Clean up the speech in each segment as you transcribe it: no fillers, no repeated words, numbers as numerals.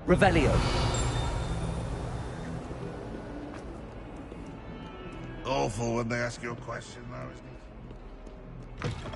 Revelio. Awful when they ask you a question, though, isn't it?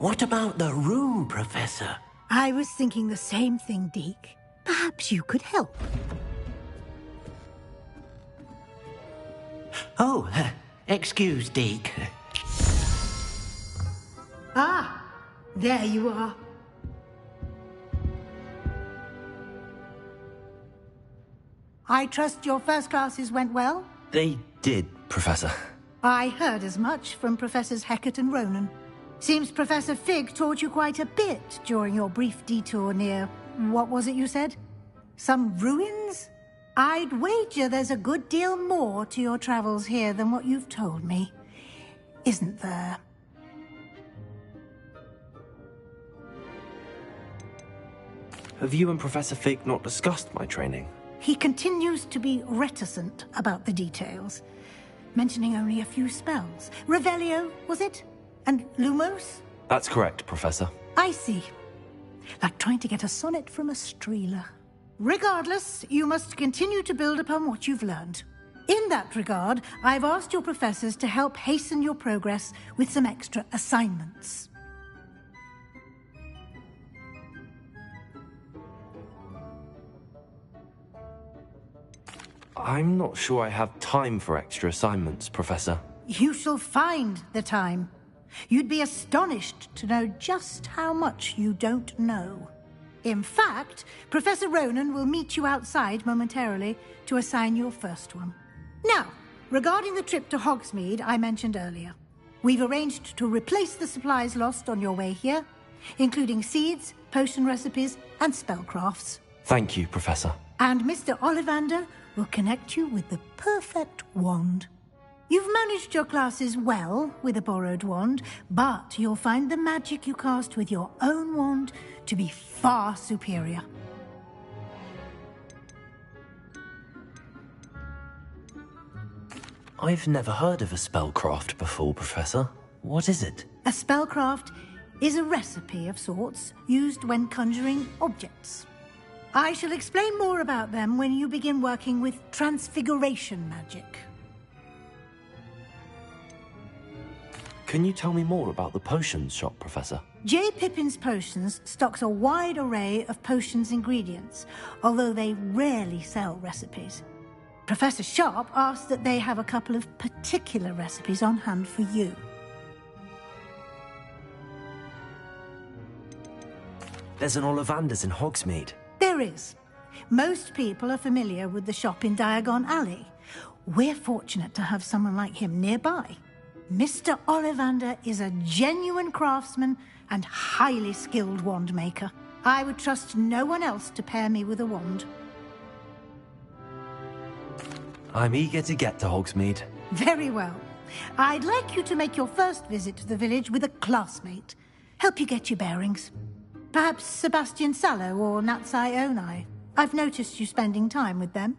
What about the room, Professor? I was thinking the same thing, Deke. Perhaps you could help. Oh, excuse, Deke. Ah, there you are. I trust your first classes went well? They did, Professor. I heard as much from Professors Hecat and Ronan. Seems Professor Fig taught you quite a bit during your brief detour near... what was it you said? Some ruins? I'd wager there's a good deal more to your travels here than what you've told me. Isn't there? Have you and Professor Fig not discussed my training? He continues to be reticent about the details, mentioning only a few spells. Revelio, was it? And Lumos? That's correct, Professor. I see. Like trying to get a sonnet from a streeler. Regardless, you must continue to build upon what you've learned. In that regard, I've asked your professors to help hasten your progress with some extra assignments. I'm not sure I have time for extra assignments, Professor. You shall find the time. You'd be astonished to know just how much you don't know. In fact, Professor Ronan will meet you outside momentarily to assign your first one. Now, regarding the trip to Hogsmeade I mentioned earlier, we've arranged to replace the supplies lost on your way here, including seeds, potion recipes, and spellcrafts. Thank you, Professor. And Mr. Ollivander will connect you with the perfect wand. You've managed your classes well with a borrowed wand, but you'll find the magic you cast with your own wand to be far superior. I've never heard of a spellcraft before, Professor. What is it? A spellcraft is a recipe of sorts used when conjuring objects. I shall explain more about them when you begin working with transfiguration magic. Can you tell me more about the potions shop, Professor? J. Pippin's Potions stocks a wide array of potions ingredients, although they rarely sell recipes. Professor Sharp asked that they have a couple of particular recipes on hand for you. There's an Ollivander's in Hogsmeade. There is. Most people are familiar with the shop in Diagon Alley. We're fortunate to have someone like him nearby. Mr. Ollivander is a genuine craftsman and highly skilled wand maker. I would trust no one else to pair me with a wand. I'm eager to get to Hogsmeade. Very well. I'd like you to make your first visit to the village with a classmate. Help you get your bearings. Perhaps Sebastian Sallow or Natsai Onai. I've noticed you spending time with them.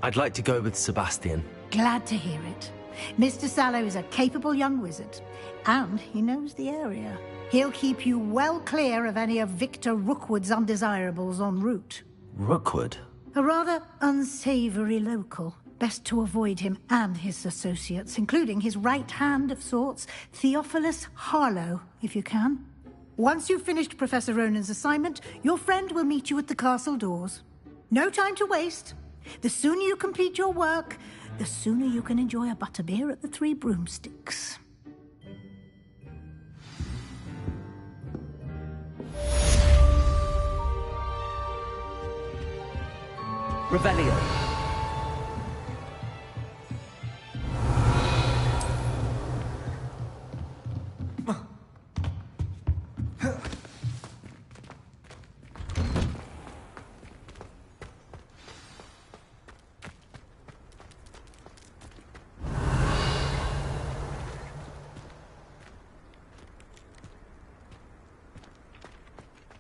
I'd like to go with Sebastian. Glad to hear it. Mr. Sallow is a capable young wizard, and he knows the area. He'll keep you well clear of any of Victor Rookwood's undesirables en route. Rookwood? A rather unsavory local. Best to avoid him and his associates, including his right hand of sorts, Theophilus Harlow, if you can. Once you've finished Professor Ronan's assignment, your friend will meet you at the castle doors. No time to waste. The sooner you complete your work, the sooner you can enjoy a butterbeer at the Three Broomsticks. Revelio.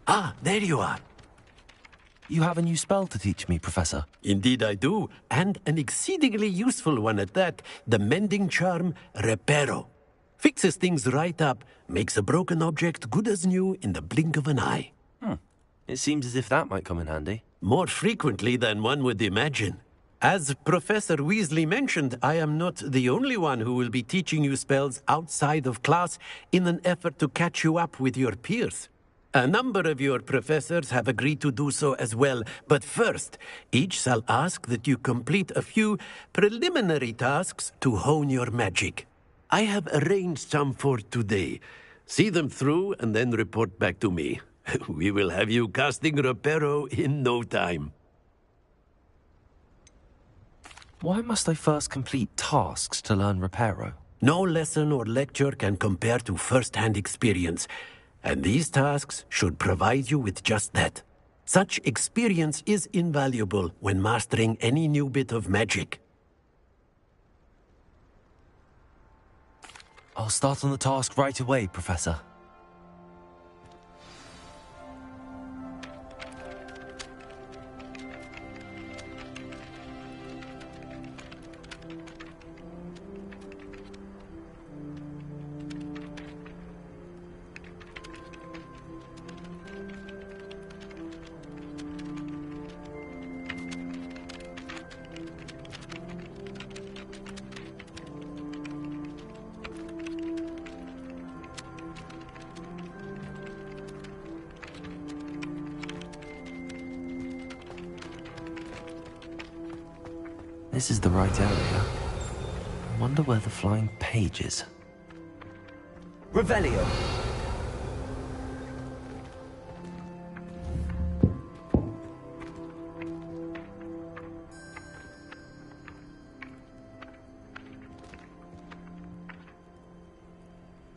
Ah, there you are. You have a new spell to teach me, Professor. Indeed I do, and an exceedingly useful one at that. The mending charm, Reparo. Fixes things right up, makes a broken object good as new in the blink of an eye. It seems as if that might come in handy. More frequently than one would imagine. As Professor Weasley mentioned, I am not the only one who will be teaching you spells outside of class in an effort to catch you up with your peers. A number of your professors have agreed to do so as well, but first, each shall ask that you complete a few preliminary tasks to hone your magic. I have arranged some for today. See them through and then report back to me. We will have you casting Reparo in no time. Why must I first complete tasks to learn Reparo? No lesson or lecture can compare to first-hand experience, and these tasks should provide you with just that. Such experience is invaluable when mastering any new bit of magic. I'll start on the task right away, Professor. This is the right area. I wonder where the flying page is. Revelio!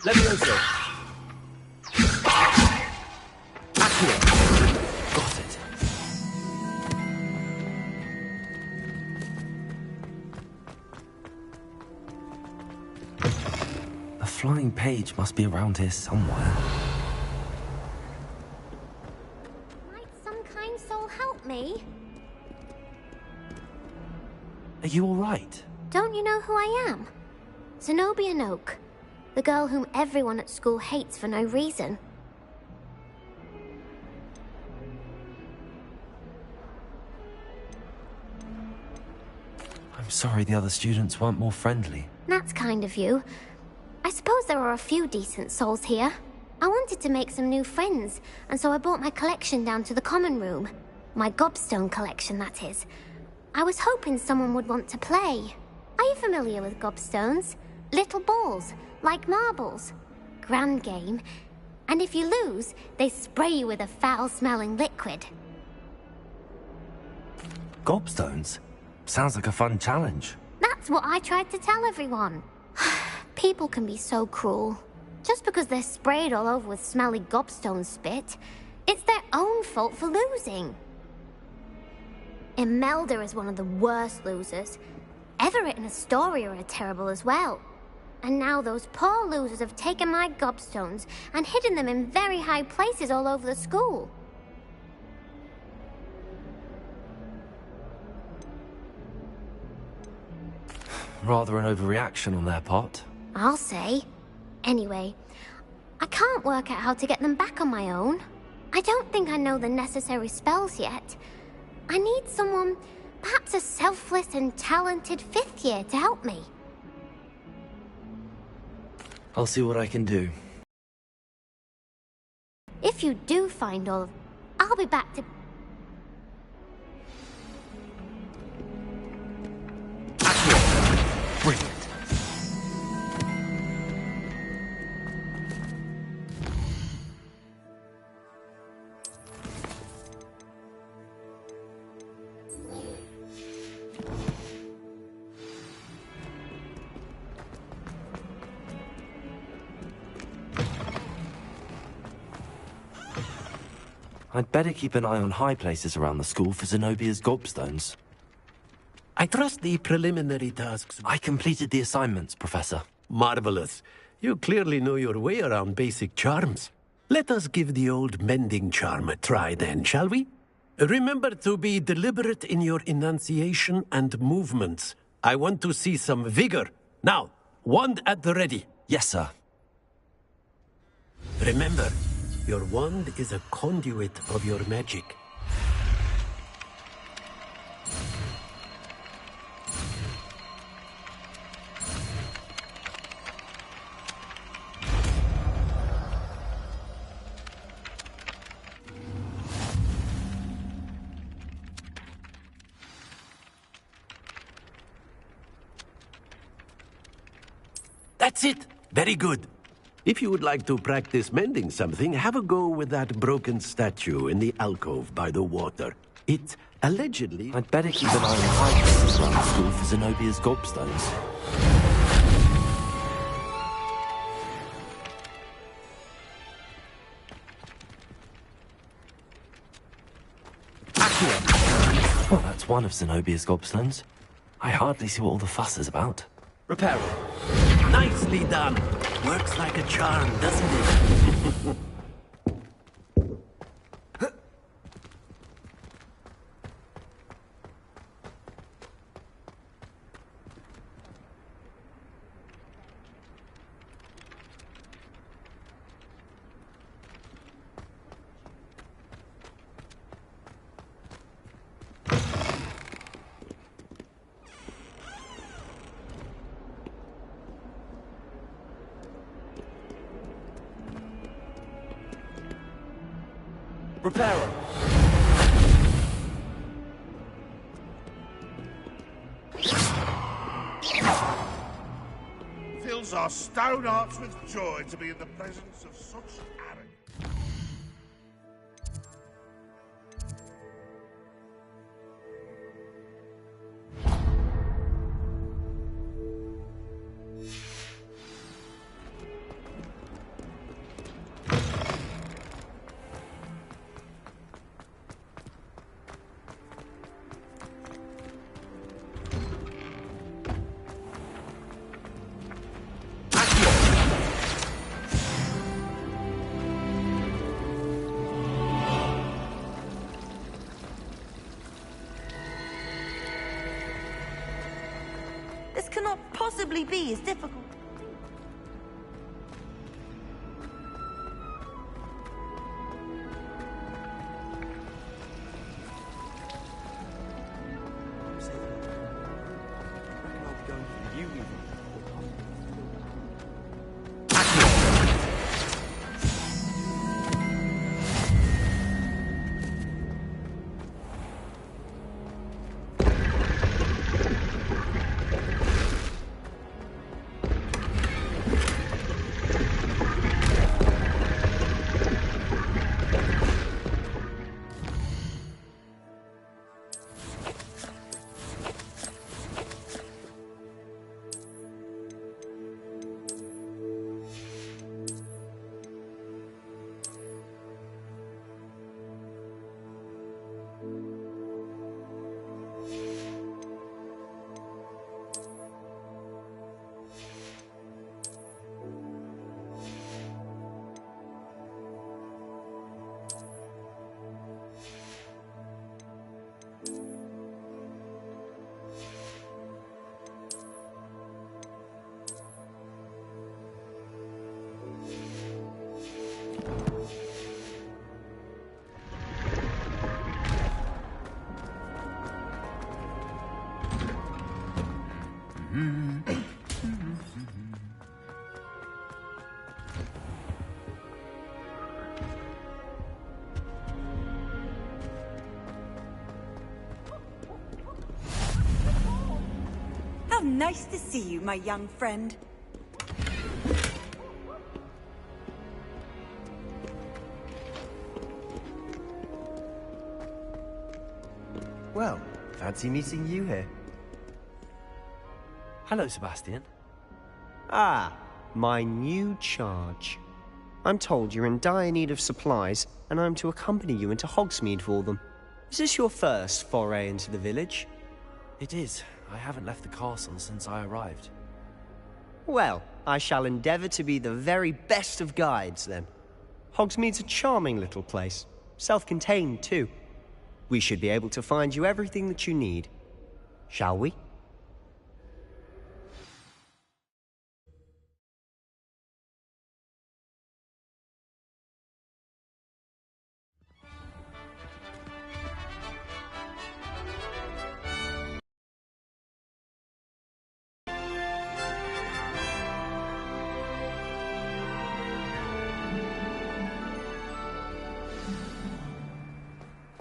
Levioso! Accio! Got it. The flying page must be around here somewhere. Might some kind soul help me? Are you all right? Don't you know who I am? Zenobia Noak, the girl whom everyone at school hates for no reason. I'm sorry the other students weren't more friendly. That's kind of you. I suppose there are a few decent souls here. I wanted to make some new friends, and so I brought my collection down to the common room. My gobstone collection, that is. I was hoping someone would want to play. Are you familiar with gobstones? Little balls, like marbles. Grand game. And if you lose, they spray you with a foul-smelling liquid. Gobstones? Sounds like a fun challenge. That's what I tried to tell everyone. People can be so cruel. Just because they're sprayed all over with smelly gobstone spit, it's their own fault for losing. Imelda is one of the worst losers. Everett and Astoria are terrible as well. And now those poor losers have taken my gobstones and hidden them in very high places all over the school. Rather an overreaction on their part. I'll say. Anyway, I can't work out how to get them back on my own. I don't think I know the necessary spells yet. I need someone, perhaps a selfless and talented 5th year to help me. I'll see what I can do. If you do find all of... I'll be back to... Brilliant. I'd better keep an eye on high places around the school for Zenobia's gobstones. I trust the preliminary tasks. I completed the assignments, Professor. Marvelous. You clearly know your way around basic charms. Let us give the old mending charm a try then, shall we? Remember to be deliberate in your enunciation and movements. I want to see some vigor. Now, wand at the ready. Yes, sir. Remember, your wand is a conduit of your magic. That's it! Very good. If you would like to practice mending something, have a go with that broken statue in the alcove by the water. It allegedly... I'd better keep an eye on high places around the school for Zenobia's gobstones. Well, that's one of Zenobia's gobstones. I hardly see what all the fuss is about. Repair it. Nicely done. Works like a charm, doesn't it? Repairer. Fills our stone hearts with joy to be in the presence of such arrogance. This cannot possibly be as difficult. How nice to see you, my young friend. Well, fancy meeting you here. Hello, Sebastian. Ah, my new charge. I'm told you're in dire need of supplies, and I'm to accompany you into Hogsmeade for them. Is this your first foray into the village? It is. I haven't left the castle since I arrived. Well, I shall endeavour to be the very best of guides, then. Hogsmeade's a charming little place. Self-contained, too. We should be able to find you everything that you need. Shall we?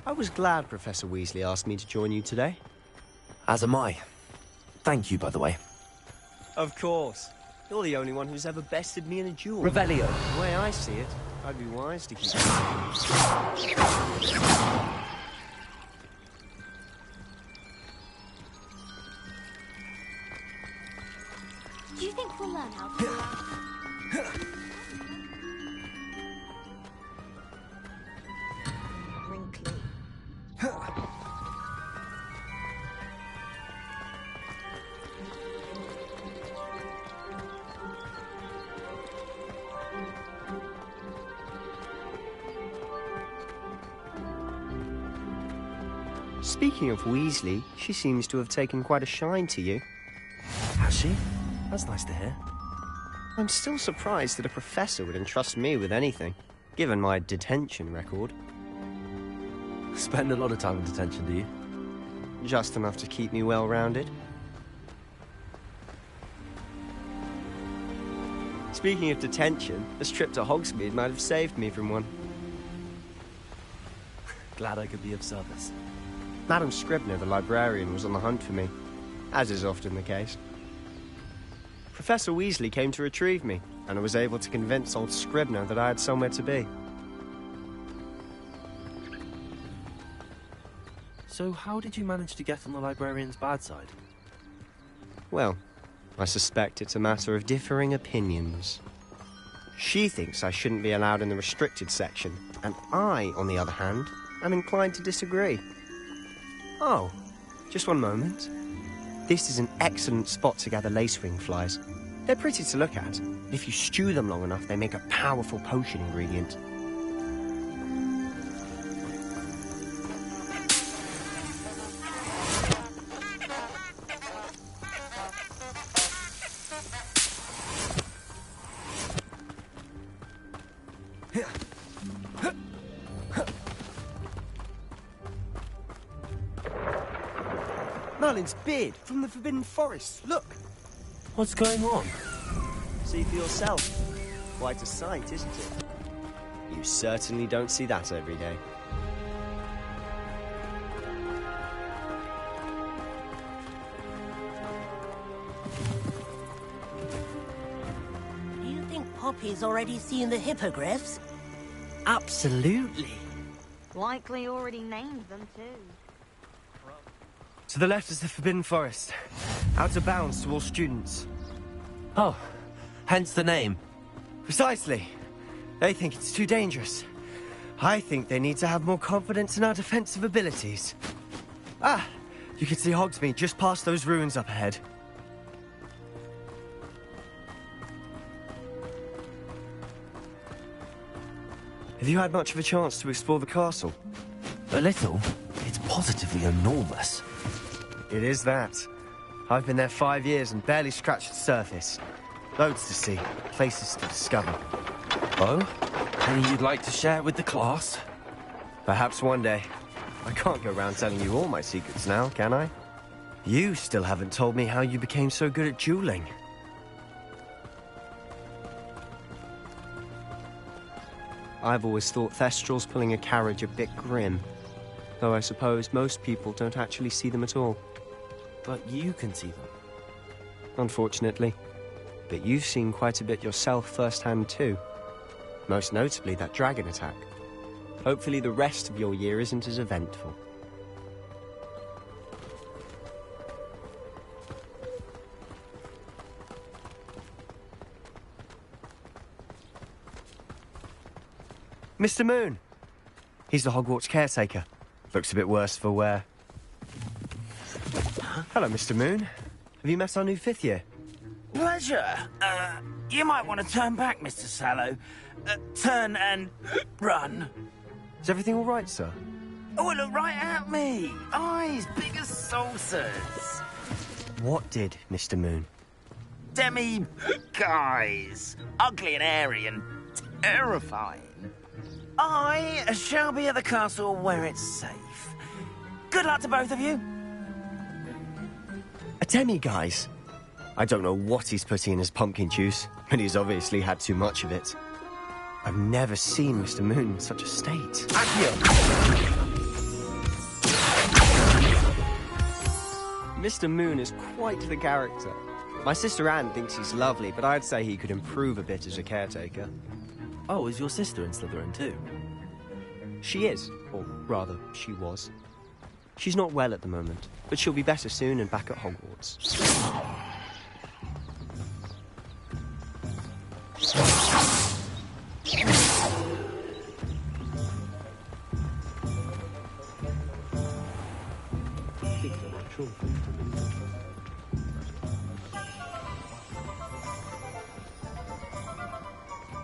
I was glad Professor Weasley asked me to join you today. As am I. Thank you, by the way. Of course. You're the only one who's ever bested me in a duel. Revelio. The way I see it, I'd be wise to keep... Do you think we'll learn how to... Wrinkly. Speaking of Weasley, she seems to have taken quite a shine to you. Has she? That's nice to hear. I'm still surprised that a professor would entrust me with anything, given my detention record. Spend a lot of time in detention, do you? Just enough to keep me well-rounded. Speaking of detention, this trip to Hogsmeade might have saved me from one. Glad I could be of service. Madam Scribner, the librarian, was on the hunt for me, as is often the case. Professor Weasley came to retrieve me, and I was able to convince old Scribner that I had somewhere to be. So how did you manage to get on the librarian's bad side? Well, I suspect it's a matter of differing opinions. She thinks I shouldn't be allowed in the restricted section, and I, on the other hand, am inclined to disagree. Oh, just one moment. This is an excellent spot to gather lacewing flies. They're pretty to look at. If you stew them long enough, they make a powerful potion ingredient. Merlin's beard from the Forbidden Forest. Look! What's going on? See for yourself. Quite a sight, isn't it? You certainly don't see that every day. Do you think Poppy's already seen the hippogriffs? Absolutely. Likely already named them too. To the left is the Forbidden Forest. Out of bounds to all students. Oh, hence the name. Precisely. They think it's too dangerous. I think they need to have more confidence in our defensive abilities. Ah, you can see Hogsmeade just past those ruins up ahead. Have you had much of a chance to explore the castle? A little. It's positively enormous. It is that. I've been there 5 years and barely scratched the surface. Loads to see, places to discover. Oh? Any you'd like to share with the class? Perhaps one day. I can't go around telling you all my secrets now, can I? You still haven't told me how you became so good at dueling. I've always thought Thestrals pulling a carriage a bit grim, though I suppose most people don't actually see them at all. But you can see them. Unfortunately. But you've seen quite a bit yourself firsthand too. Most notably that dragon attack. Hopefully the rest of your year isn't as eventful. Mr. Moon! He's the Hogwarts caretaker. Looks a bit worse for wear. Hello, Mr. Moon. Have you met our new 5th year? Pleasure. You might want to turn back, Mr. Sallow. Turn and run. Is everything all right, sir? Oh, look right at me. Eyes big as saucers. What did, Mr. Moon? Guys. Ugly and airy and terrifying. I shall be at the castle where it's safe. Good luck to both of you. A demi-guise? I don't know what he's putting in his pumpkin juice, but he's obviously had too much of it. I've never seen Mr. Moon in such a state. Accio! Mr. Moon is quite the character. My sister Anne thinks he's lovely, but I'd say he could improve a bit as a caretaker. Oh, is your sister in Slytherin too? She is, or rather, she was. She's not well at the moment, but she'll be better soon and back at Hogwarts.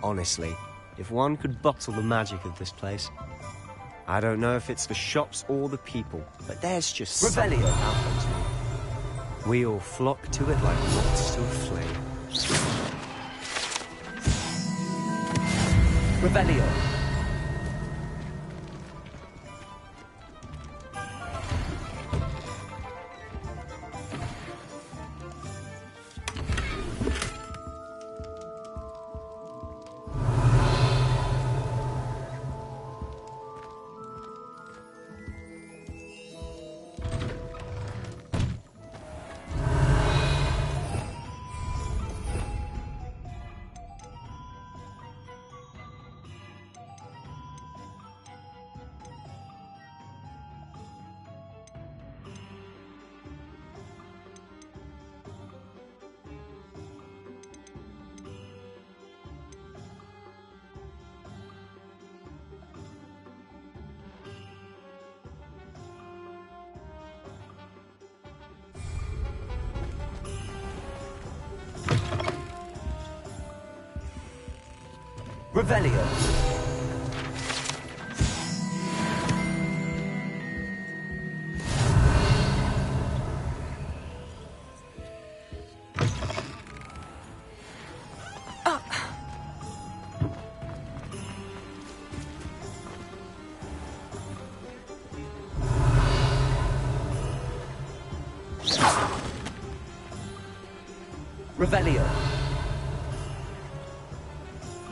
Honestly, if one could bottle the magic of this place, I don't know if it's the shops or the people, but there's just something about it. We all flock to it like moths to a flame. Revelio. Revelio. Revelio.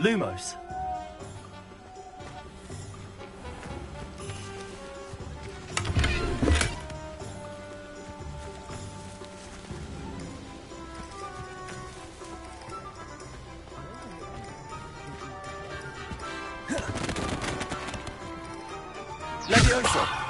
Lumos. Levioso.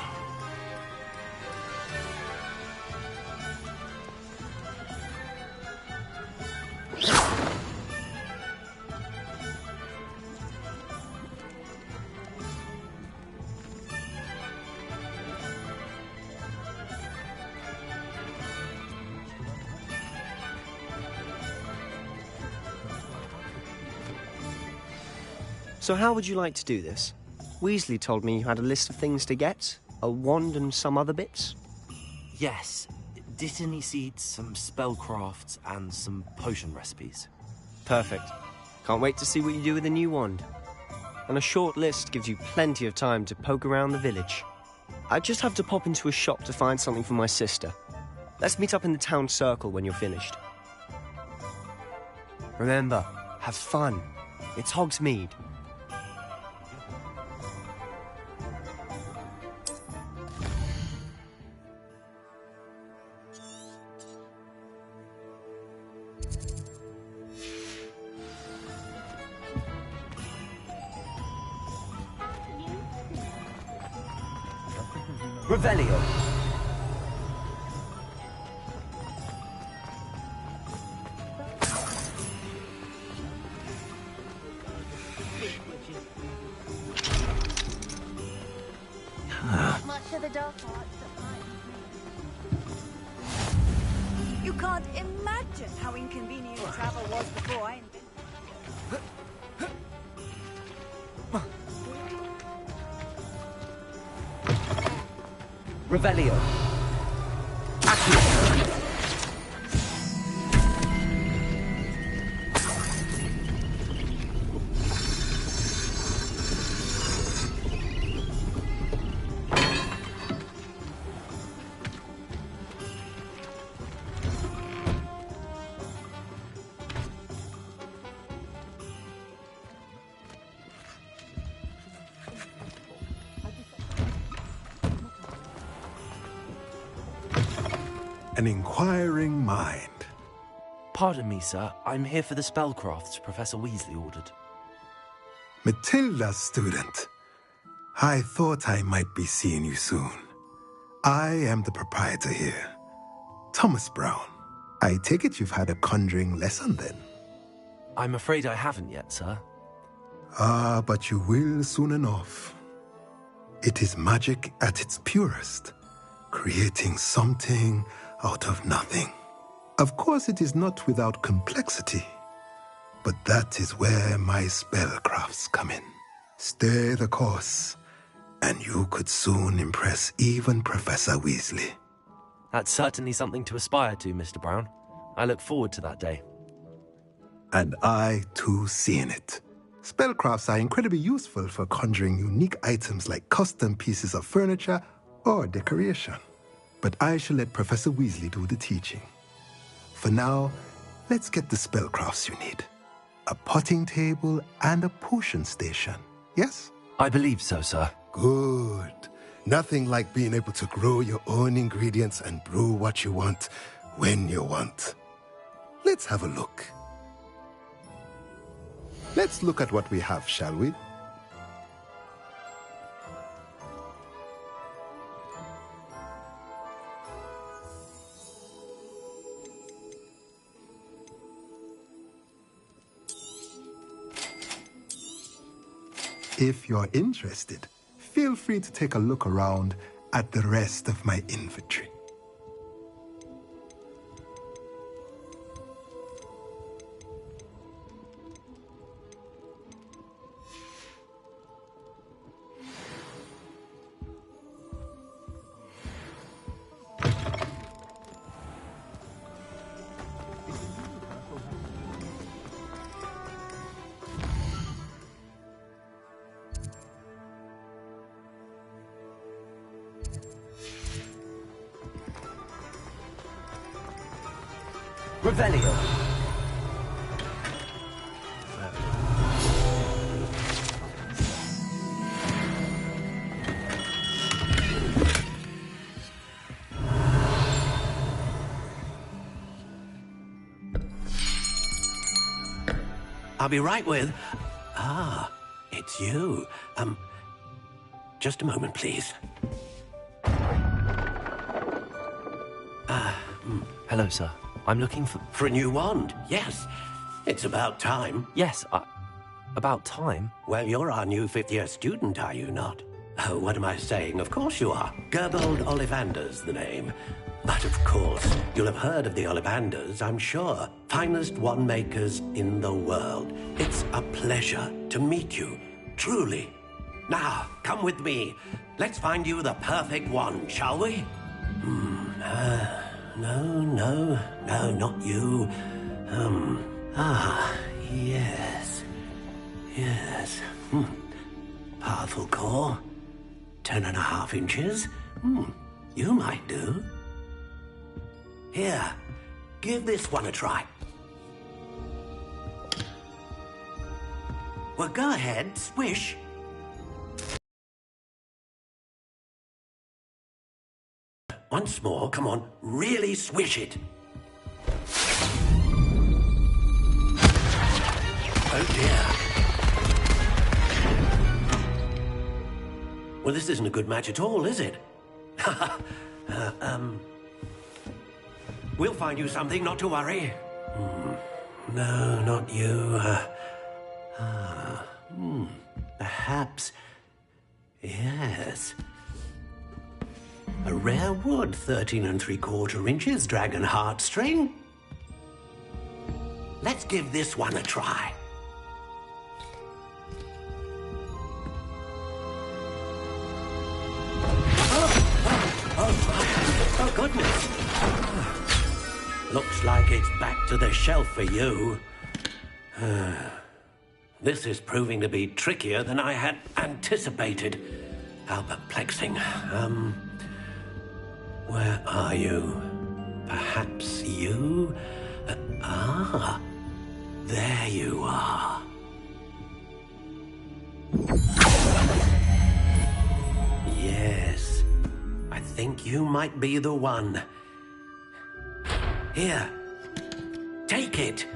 So how would you like to do this? Weasley told me you had a list of things to get, a wand and some other bits. Yes. Dittany seeds, some spellcrafts, and some potion recipes. Perfect. Can't wait to see what you do with the new wand. And a short list gives you plenty of time to poke around the village. I just have to pop into a shop to find something for my sister. Let's meet up in the town circle when you're finished. Remember, have fun. It's Hogsmeade. Revelio. Much of the dark arts You can't imagine how inconvenient travel was before I invented. Revelio. An inquiring mind. Pardon me, sir. I'm here for the spellcrafts Professor Weasley ordered. Matilda's student. I thought I might be seeing you soon. I am the proprietor here, Thomas Brown. I take it you've had a conjuring lesson then? I'm afraid I haven't yet, sir. Ah, but you will soon enough. It is magic at its purest, creating something out of nothing. Of course, it is not without complexity, but that is where my spellcrafts come in. Stay the course, and you could soon impress even Professor Weasley. That's certainly something to aspire to, Mr. Brown. I look forward to that day. And I, too, seeing it. Spellcrafts are incredibly useful for conjuring unique items like custom pieces of furniture or decoration. But I shall let Professor Weasley do the teaching. For now, let's get the spellcrafts you need. A potting table and a potion station, yes? I believe so, sir. Good. Nothing like being able to grow your own ingredients and brew what you want when you want. Let's have a look. Let's look at what we have, shall we? If you're interested, feel free to take a look around at the rest of my inventory. Revelio. I'll be right with... Ah, it's you. Just a moment, please. Hello, sir. I'm looking for... For a new wand, yes. It's about time. Yes, about time? Well, you're our new fifth-year student, are you not? Oh, what am I saying? Of course you are. Gerbold Ollivander's the name. But of course, you'll have heard of the Ollivanders, I'm sure. Finest wand makers in the world. It's a pleasure to meet you, truly. Now, come with me. Let's find you the perfect wand, shall we? No, not you. Yes. Powerful core. 10.5 inches. You might do. Here, give this one a try. Well, go ahead, swish. Once more, come on, really swish it. Oh dear. Well, this isn't a good match at all, is it? We'll find you something, not to worry. No, not you. Perhaps... Yes. A rare wood, 13 3/4 inches, dragon heartstring. Let's give this one a try. Oh, goodness. Looks like it's back to the shelf for you. This is proving to be trickier than I had anticipated. How perplexing. Where are you? Perhaps you? There you are. Yes, I think you might be the one. Here, take it.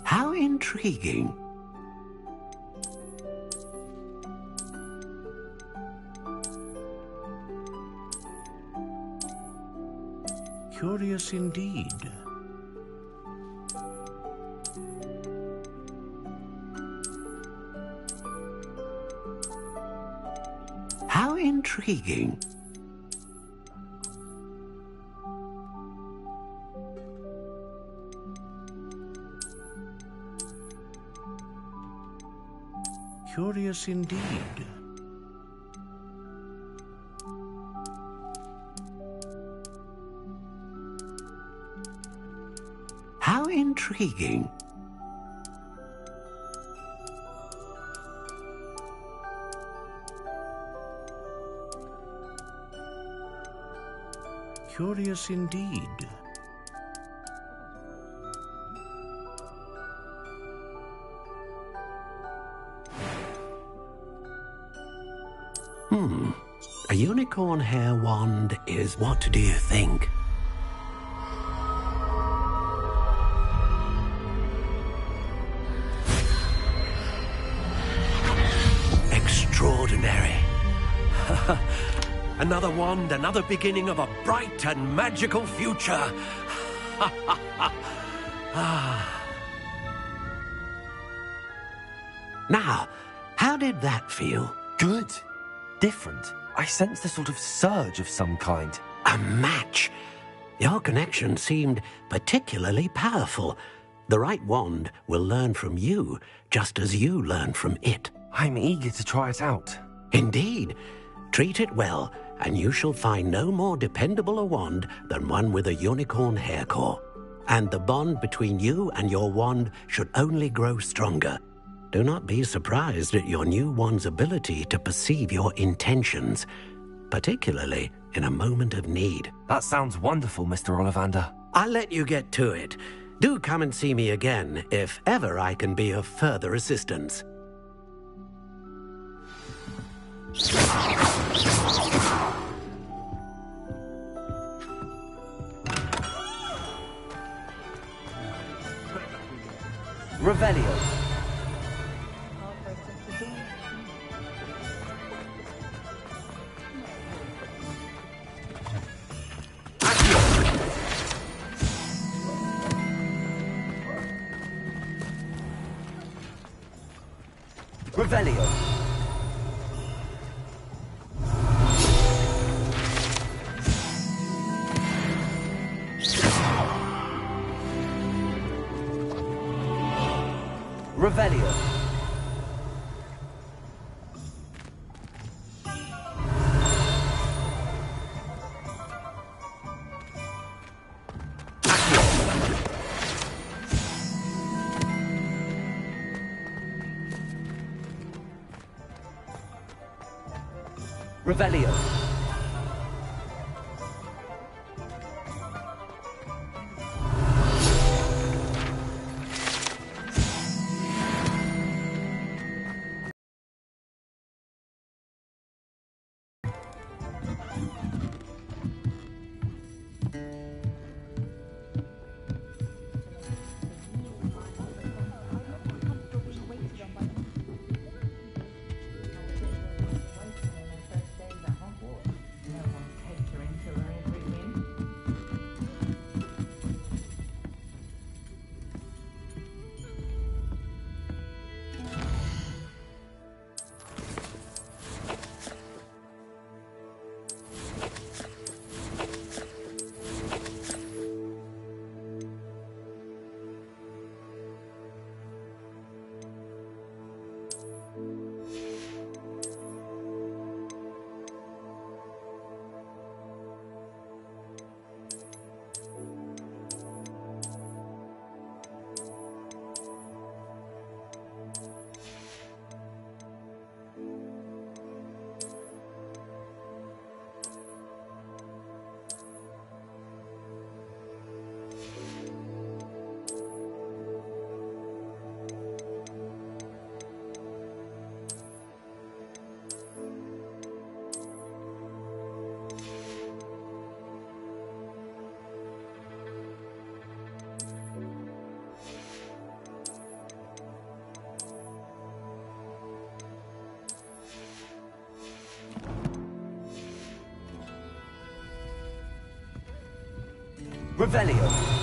How intriguing. Curious indeed. How intriguing. Curious indeed. How intriguing. Curious indeed. A unicorn hair wand is what do you think? Extraordinary. Another wand, another beginning of a bright and magical future. Now, how did that feel? Good. Different. I sensed a sort of surge of some kind. A match. Your connection seemed particularly powerful. The right wand will learn from you, just as you learn from it. I'm eager to try it out. Indeed. Treat it well, and you shall find no more dependable a wand than one with a unicorn hair core. And the bond between you and your wand should only grow stronger. Do not be surprised at your new wand's ability to perceive your intentions, particularly in a moment of need. That sounds wonderful, Mr. Ollivander. I'll let you get to it. Do come and see me again if ever I can be of further assistance. Revelio. Revelio. Revelio. Revelio. Revelio.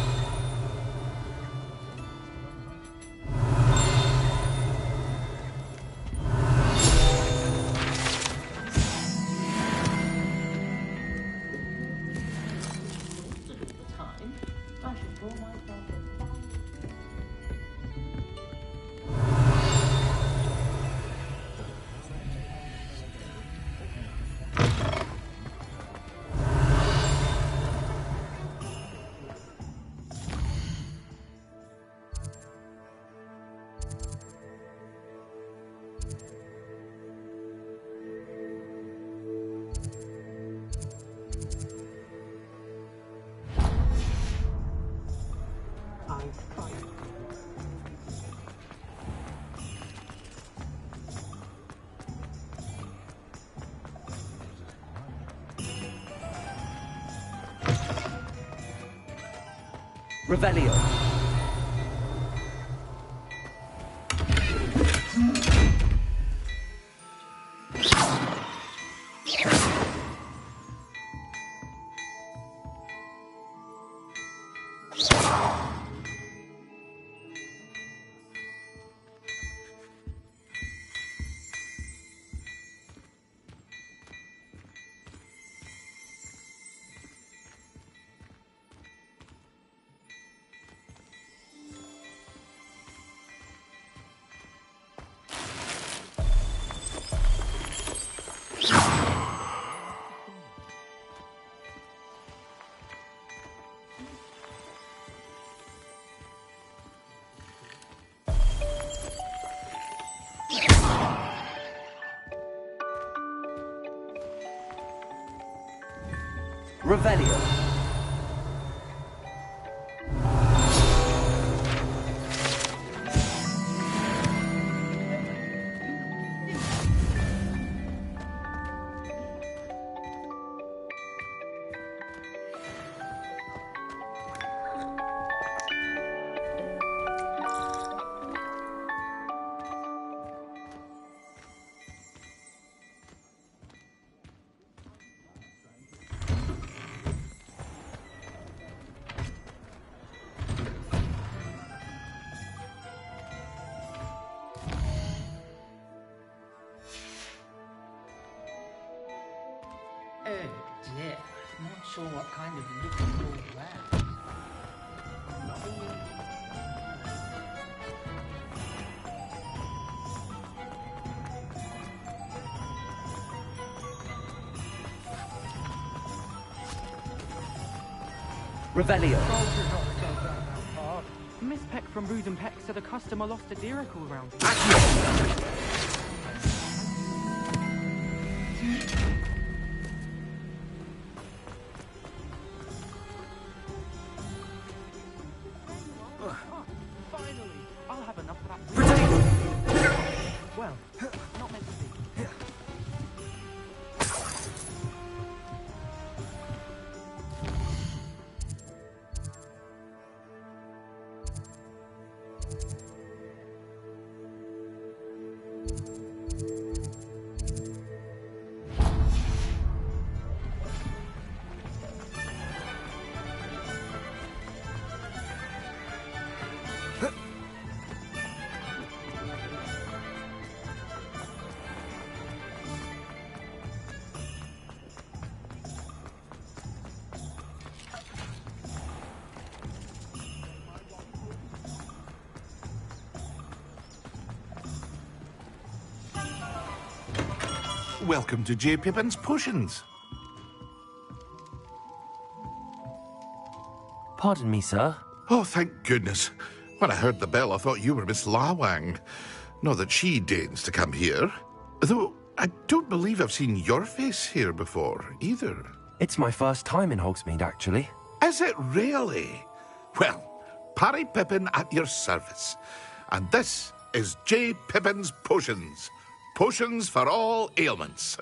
Revelio. Revelio. dear, I'm not sure what kind of little ball that. Revelio. Miss Peck from Booth and Peck said a customer lost a deer call round. welcome to J. Pippin's Potions. Pardon me, sir. Oh, thank goodness. When I heard the bell, I thought you were Miss Lawang. Not that she deigns to come here. Though, I don't believe I've seen your face here before, either. It's my first time in Hogsmeade, actually. Is it really? Well, Parry Pippin at your service. And this is J. Pippin's Potions. Potions for all ailments.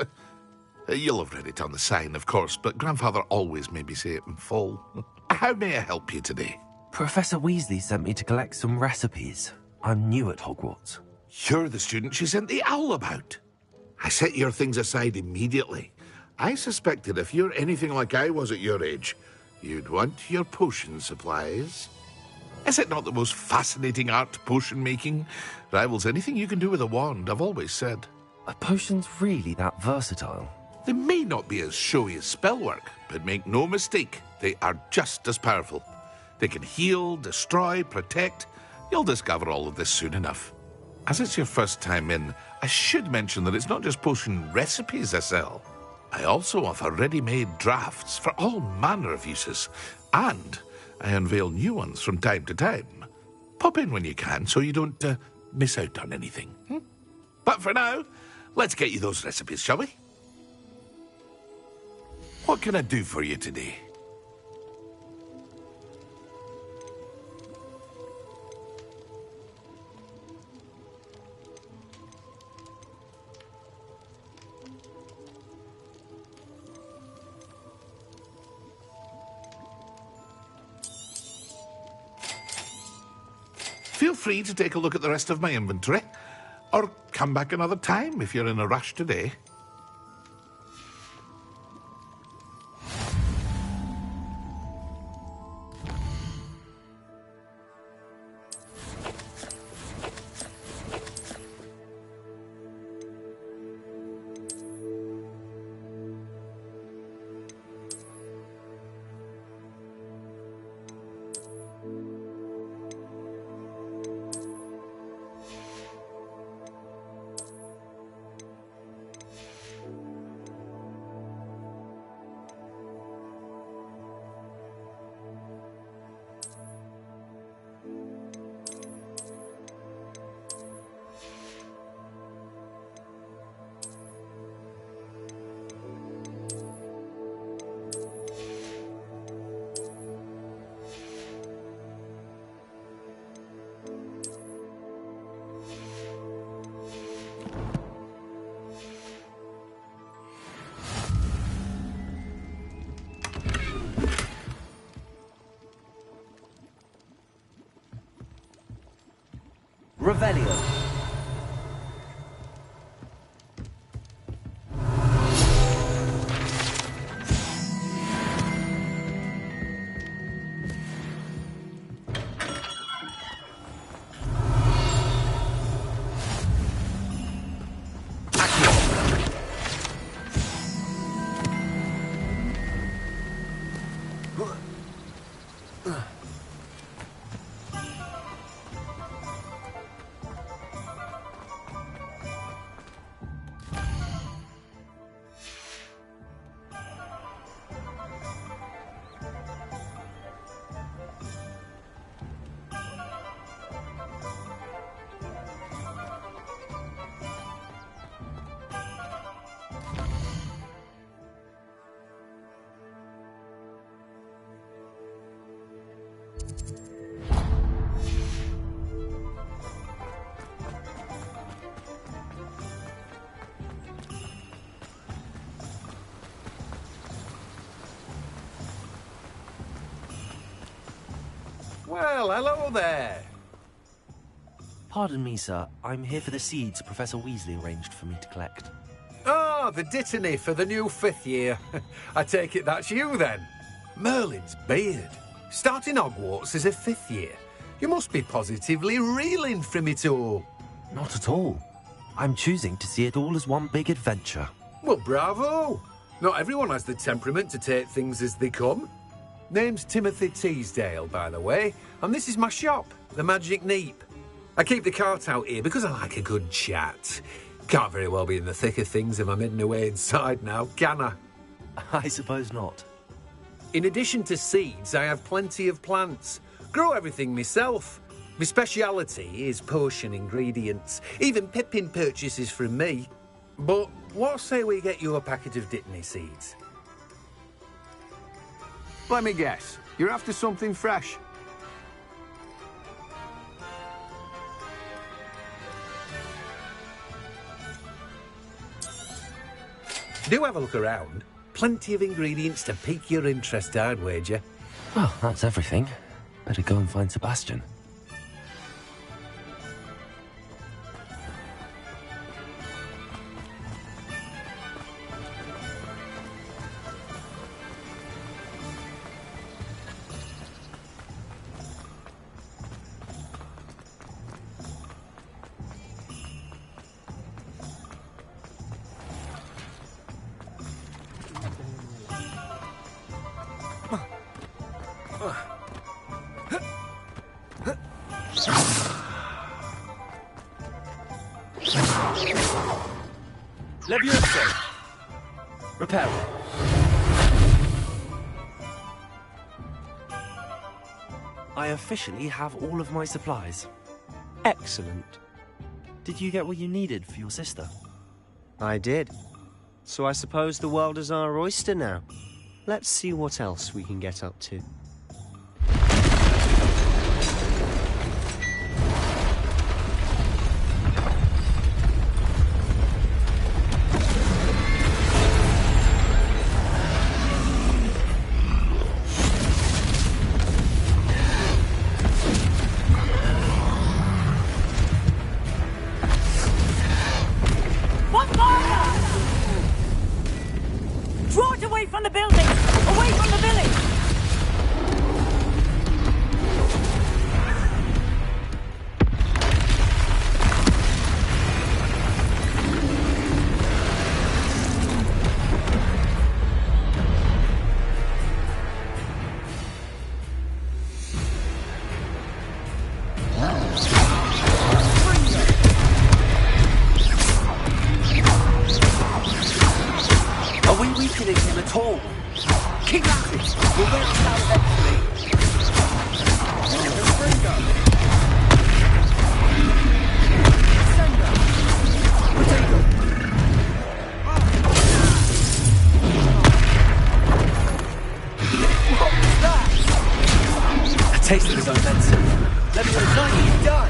You'll have read it on the sign, of course, but Grandfather always made me say it in full. How may I help you today? Professor Weasley sent me to collect some recipes. I'm new at Hogwarts. You're the student she sent the owl about. I set your things aside immediately. I suspected if you're anything like I was at your age, you'd want your potion supplies. Is it not the most fascinating art, potion making? Rivals anything you can do with a wand, I've always said. Are potions really that versatile? They may not be as showy as spellwork, but make no mistake, they are just as powerful. They can heal, destroy, protect. You'll discover all of this soon enough. As it's your first time in, I should mention that it's not just potion recipes I sell. I also offer ready-made drafts for all manner of uses, and I unveil new ones from time to time. Pop in when you can so you don't miss out on anything. But for now, let's get you those recipes, shall we? What can I do for you today? Feel free to take a look at the rest of my inventory, or come back another time if you're in a rush today. Revelio. Well, hello there. Pardon me, sir. I'm here for the seeds Professor Weasley arranged for me to collect. Oh, the dittany for the new 5th year. I take it that's you, then. Merlin's beard. Starting Hogwarts as a 5th year. You must be positively reeling from it all. Not at all. I'm choosing to see it all as one big adventure. Well, bravo. Not everyone has the temperament to take things as they come. Name's Timothy Teasdale, by the way, and this is my shop, the Magic Neep. I keep the cart out here because I like a good chat. Can't very well be in the thick of things if I'm hidden away inside now, can I? I suppose not. In addition to seeds, I have plenty of plants. Grow everything myself. My speciality is potion ingredients. Even Pippin purchases from me. But what say we get you a packet of Dittany seeds? Let me guess. You're after something fresh. Do have a look around. Plenty of ingredients to pique your interest, I'd wager. Well, that's everything. Better go and find Sebastian. Levioso. Reparo. I officially have all of my supplies. Excellent. Did you get what you needed for your sister? I did. So I suppose the world is our oyster now. Let's see what else we can get up to. Draw it away from the building! Away from the village! Are we weakening him at all? Keep at it! We'll wear it out eventually. A taste of his own medicine. Let me resign you, done!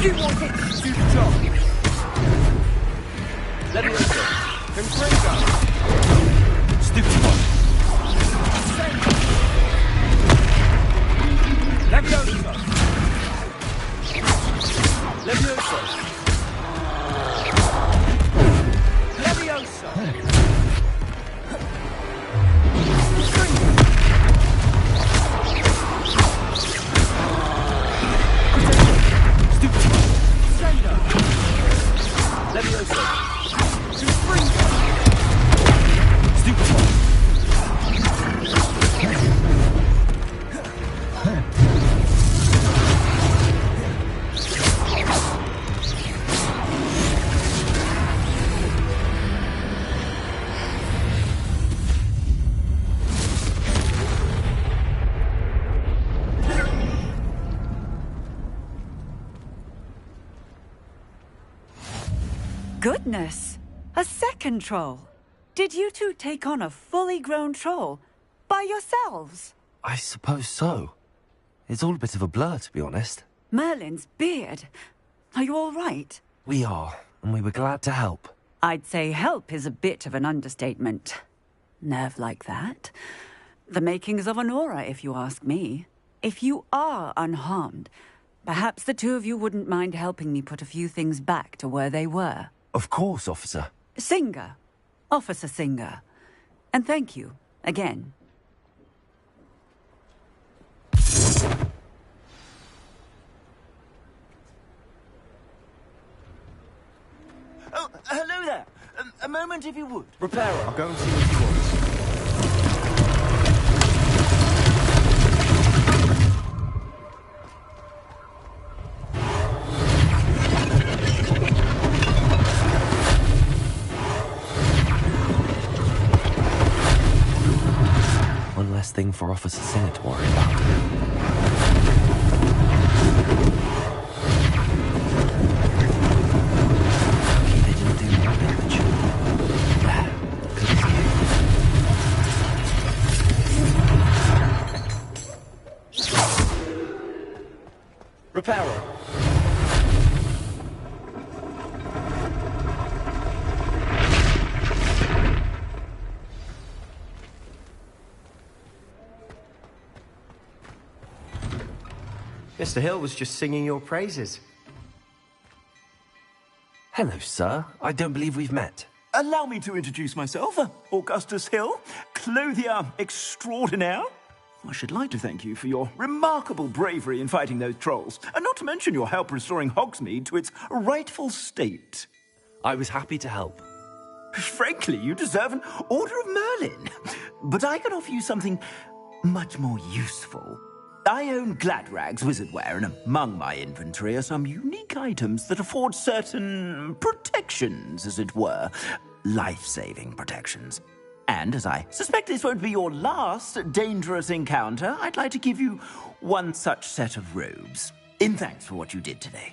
few more hits to do the job. Leviosa. Confringo. Stupid one. Leviosa. Leviosa. Leviosa. Goodness! A second troll! Did you two take on a fully grown troll? By yourselves? I suppose so. It's all a bit of a blur, to be honest. Merlin's beard. Are you all right? We are, and we were glad to help. I'd say help is a bit of an understatement. Nerve like that. The makings of an aura, if you ask me. If you are unharmed, perhaps the two of you wouldn't mind helping me put a few things back to where they were. Of course, officer. Singer. Officer Singer. And thank you, again. Oh, hello there. A moment, if you would. Reparo. I'll go and see what he wants. One less thing for Officer Singer to worry about. They didn't do more damage. Yeah, good as new. Reparo. Mr. Hill was just singing your praises. Hello, sir. I don't believe we've met. Allow me to introduce myself, Augustus Hill, clothier extraordinaire. I should like to thank you for your remarkable bravery in fighting those trolls, and not to mention your help restoring Hogsmeade to its rightful state. I was happy to help. Frankly, you deserve an Order of Merlin. But I can offer you something much more useful. I own Gladrag's wizardware, and among my inventory are some unique items that afford certain protections, as it were. Life-saving protections. And as I suspect this won't be your last dangerous encounter, I'd like to give you one such set of robes, in thanks for what you did today.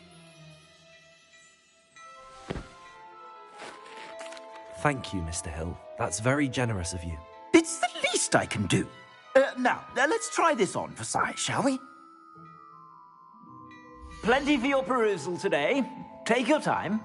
Thank you, Mr. Hill. That's very generous of you. It's the least I can do. Now, let's try this on for size, shall we? Plenty for your perusal today. Take your time.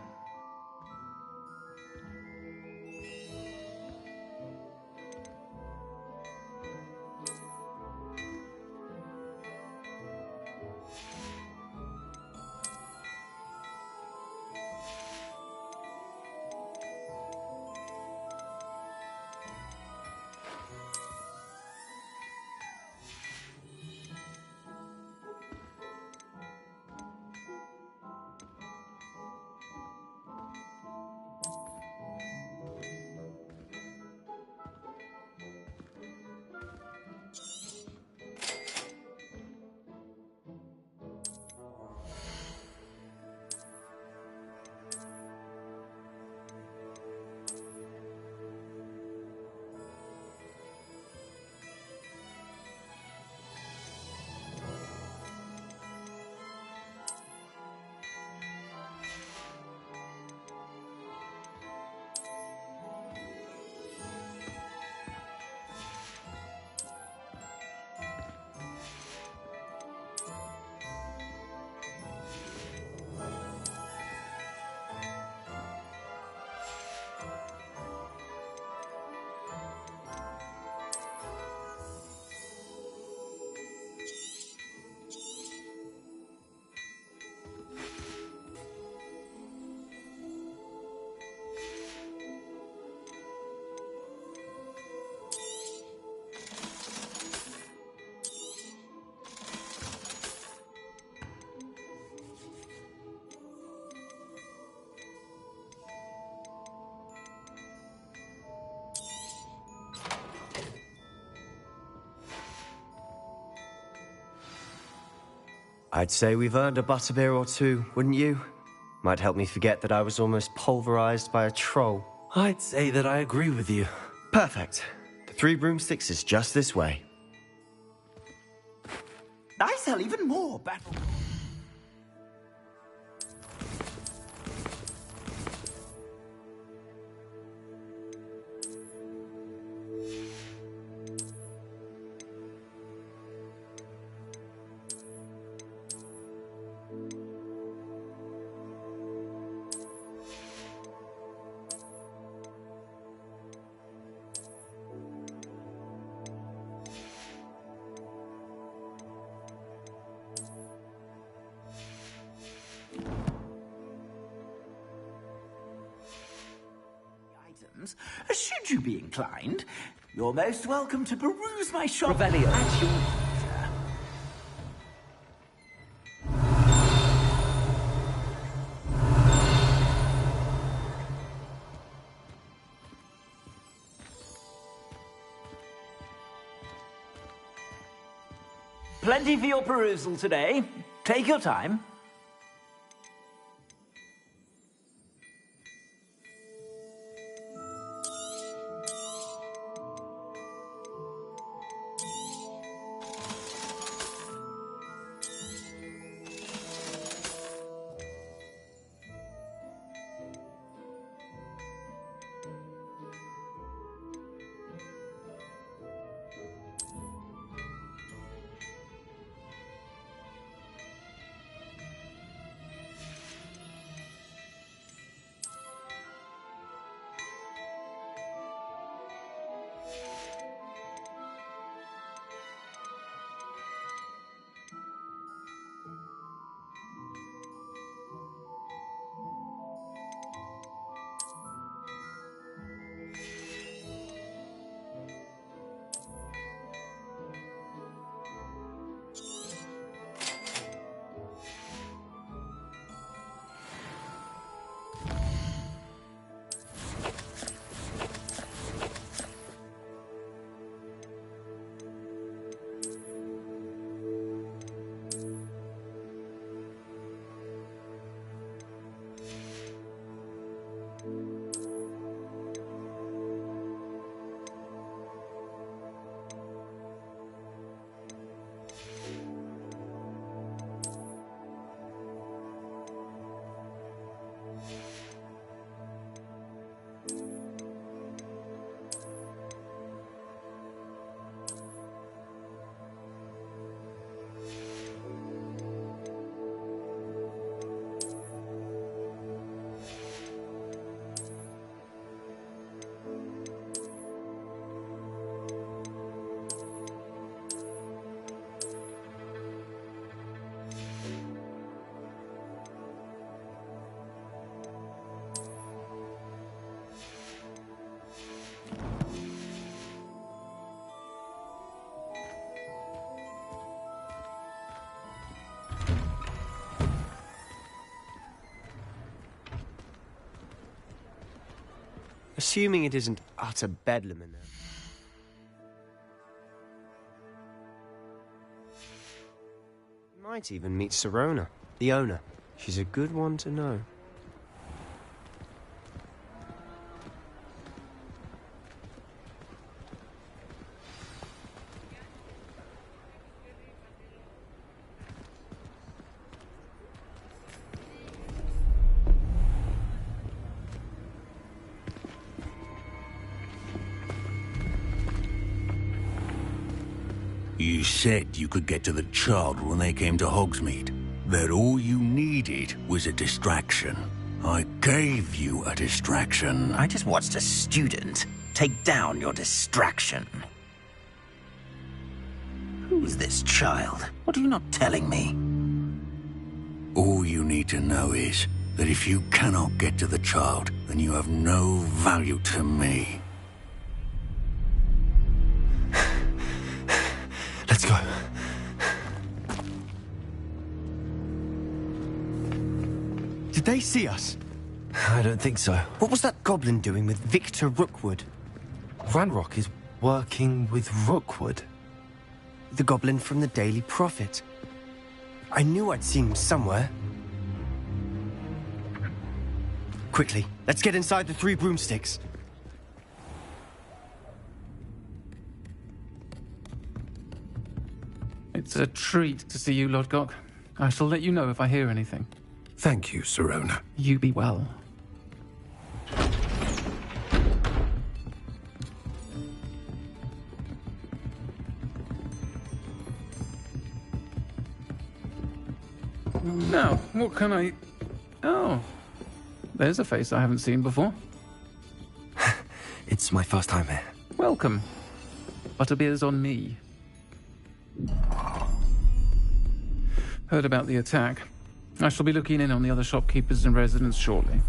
I'd say we've earned a butterbeer or two, wouldn't you? Might help me forget that I was almost pulverized by a troll. I'd say that I agree with you. Perfect. The 3 broomsticks is just this way. I sell even more battle... Should you be inclined, you're most welcome to peruse my shop at your leisure. Plenty for your perusal today. Take your time. Assuming it isn't utter bedlam in there. You might even meet Sirona, the owner. She's a good one to know. You said you could get to the child when they came to Hogsmeade. That all you needed was a distraction. I gave you a distraction. I just watched a student take down your distraction. Who's this child? What are you not telling me? All you need to know is that if you cannot get to the child, then you have no value to me. Let's go. Did they see us? I don't think so. What was that goblin doing with Victor Rookwood? Ranrock is working with Rookwood. The goblin from the Daily Prophet. I knew I'd seen him somewhere. Quickly, let's get inside the 3 broomsticks. It's a treat to see you, Lodgok. I shall let you know if I hear anything. Thank you, Sirona. You be well. Now, what can I... Oh, there's a face I haven't seen before. It's my first time here. Welcome. Butterbeer's on me. Heard about the attack. I shall be looking in on the other shopkeepers and residents shortly.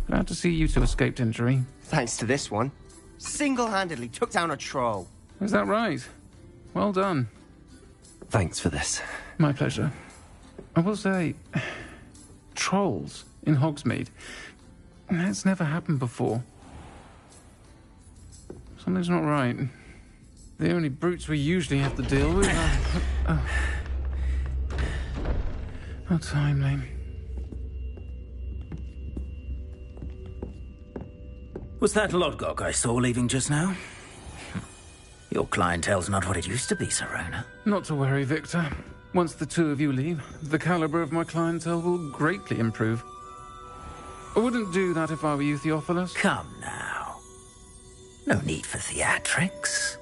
Glad to see you two escaped injury. Thanks to this one. Single-handedly took down a troll. Is that right? Well done. Thanks for this. My pleasure. I will say, trolls in Hogsmeade. That's never happened before. Something's not right. The only brutes we usually have to deal with are... How timely. Was that Lodgok I saw leaving just now? Your clientele's not what it used to be, Sirona. Not to worry, Victor. Once the 2 of you leave, the caliber of my clientele will greatly improve. I wouldn't do that if I were you, Theophilus. Come now. No need for theatrics.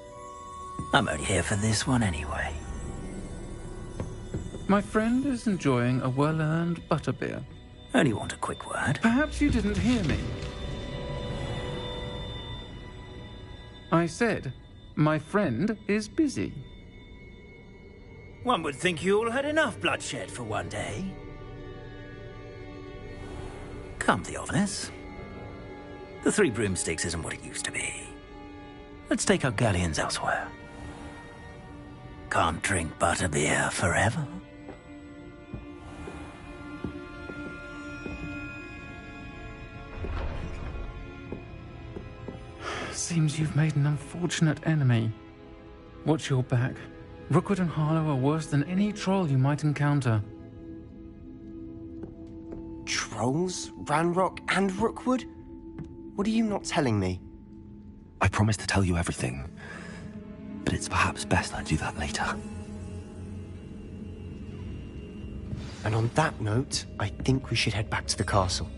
I'm only here for this one anyway. My friend is enjoying a well-earned butterbeer. Only want a quick word. Perhaps you didn't hear me. I said, my friend is busy. One would think you all had enough bloodshed for one day. Come, Theophilus. The 3 broomsticks isn't what it used to be. Let's take our galleons elsewhere. Can't drink butterbeer forever. Seems you've made an unfortunate enemy. Watch your back. Rookwood and Harlow are worse than any troll you might encounter. Trolls? Ranrock and Rookwood? What are you not telling me? I promised to tell you everything, but it's perhaps best I do that later. And on that note, I think we should head back to the castle.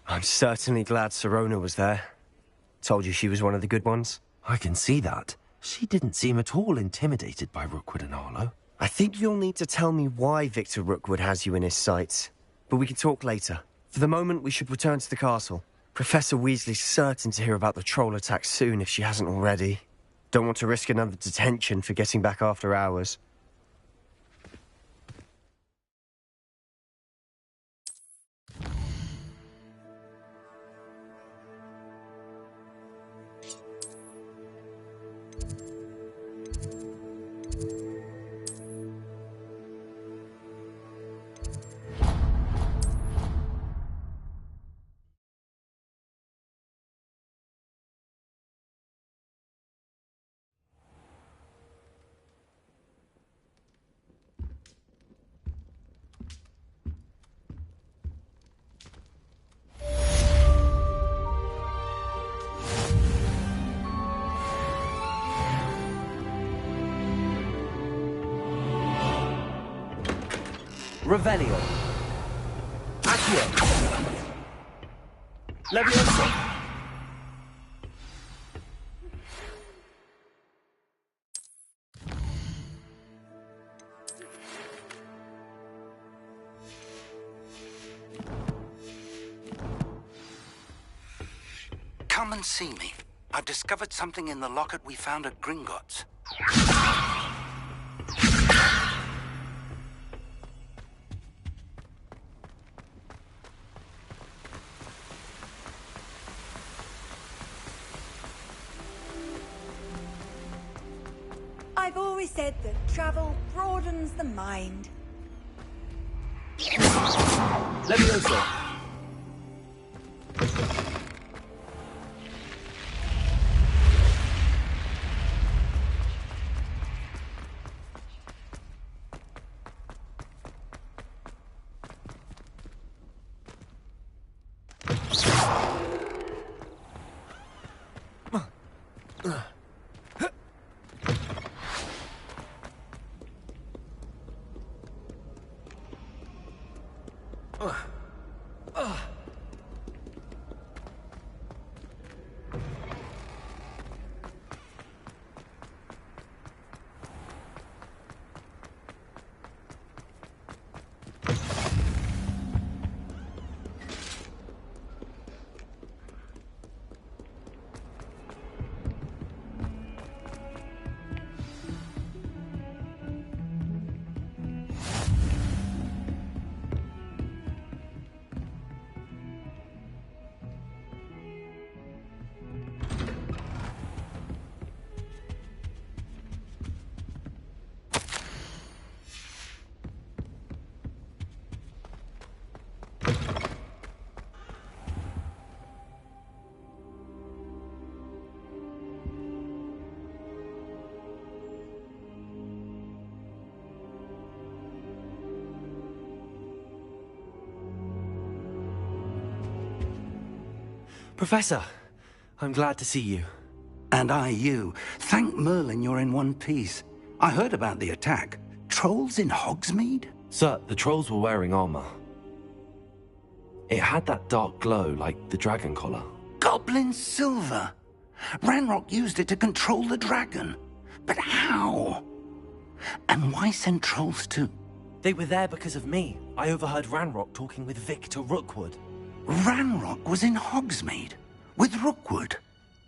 I'm certainly glad Sirona was there. Told you she was one of the good ones. I can see that. She didn't seem at all intimidated by Rookwood and Harlow. I think you'll need to tell me why Victor Rookwood has you in his sights. But we can talk later. For the moment, we should return to the castle. Professor Weasley's certain to hear about the troll attack soon if she hasn't already. Don't want to risk another detention for getting back after hours. Revelio. Accio. Leviosa. Come and see me. I've discovered something in the locket we found at Gringotts. I've always said that travel broadens the mind. Let me know, sir. Professor, I'm glad to see you. And I you. Thank Merlin you're in one piece. I heard about the attack. Trolls in Hogsmeade? Sir, the trolls were wearing armor. It had that dark glow like the dragon collar. Goblin silver! Ranrock used it to control the dragon. But how? And why send trolls to... They were there because of me. I overheard Ranrock talking with Victor Rookwood. Ranrock was in Hogsmeade? With Rookwood?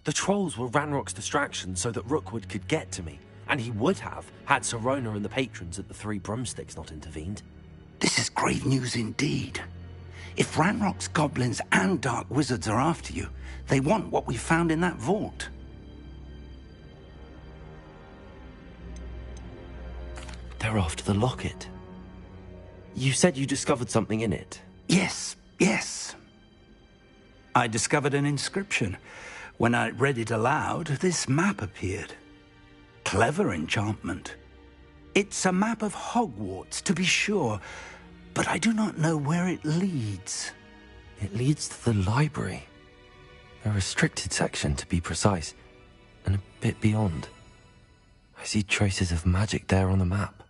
The trolls were Ranrock's distraction so that Rookwood could get to me. And he would have, had Sirona and the patrons at the Three Broomsticks not intervened. This is grave news indeed. If Ranrock's goblins and dark wizards are after you, they want what we found in that vault. They're after the locket. You said you discovered something in it. Yes. I discovered an inscription. When I read it aloud, this map appeared. Clever enchantment. It's a map of Hogwarts, to be sure, but I do not know where it leads. It leads to the library. A restricted section, to be precise, and a bit beyond. I see traces of magic there on the map.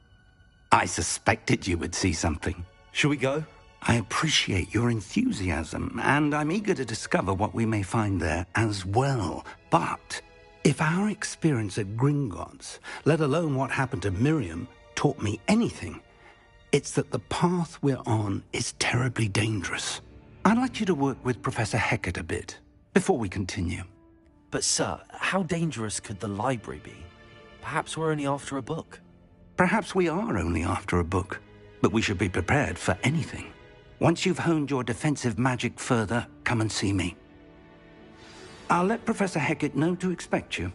I suspected you would see something. Shall we go? I appreciate your enthusiasm, and I'm eager to discover what we may find there as well. But if our experience at Gringotts, let alone what happened to Miriam, taught me anything, it's that the path we're on is terribly dangerous. I'd like you to work with Professor Hecat a bit before we continue. But sir, how dangerous could the library be? Perhaps we're only after a book. Perhaps we are only after a book, but we should be prepared for anything. Once you've honed your defensive magic further, come and see me. I'll let Professor Hecat know to expect you.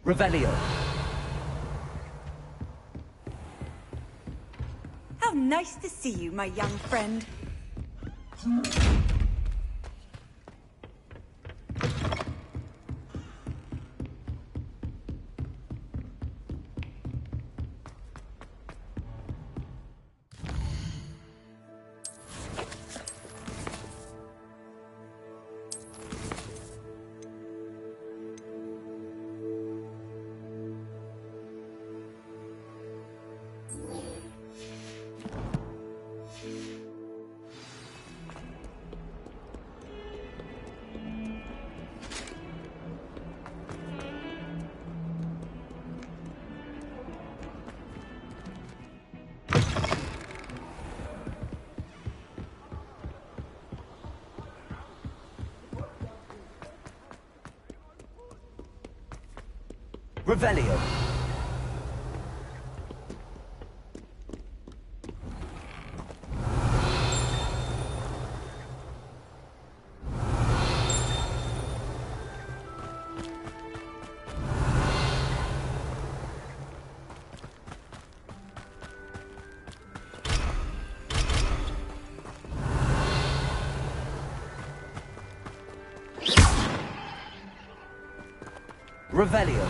Revelio. How nice to see you, my young friend. Revelio. Revelio.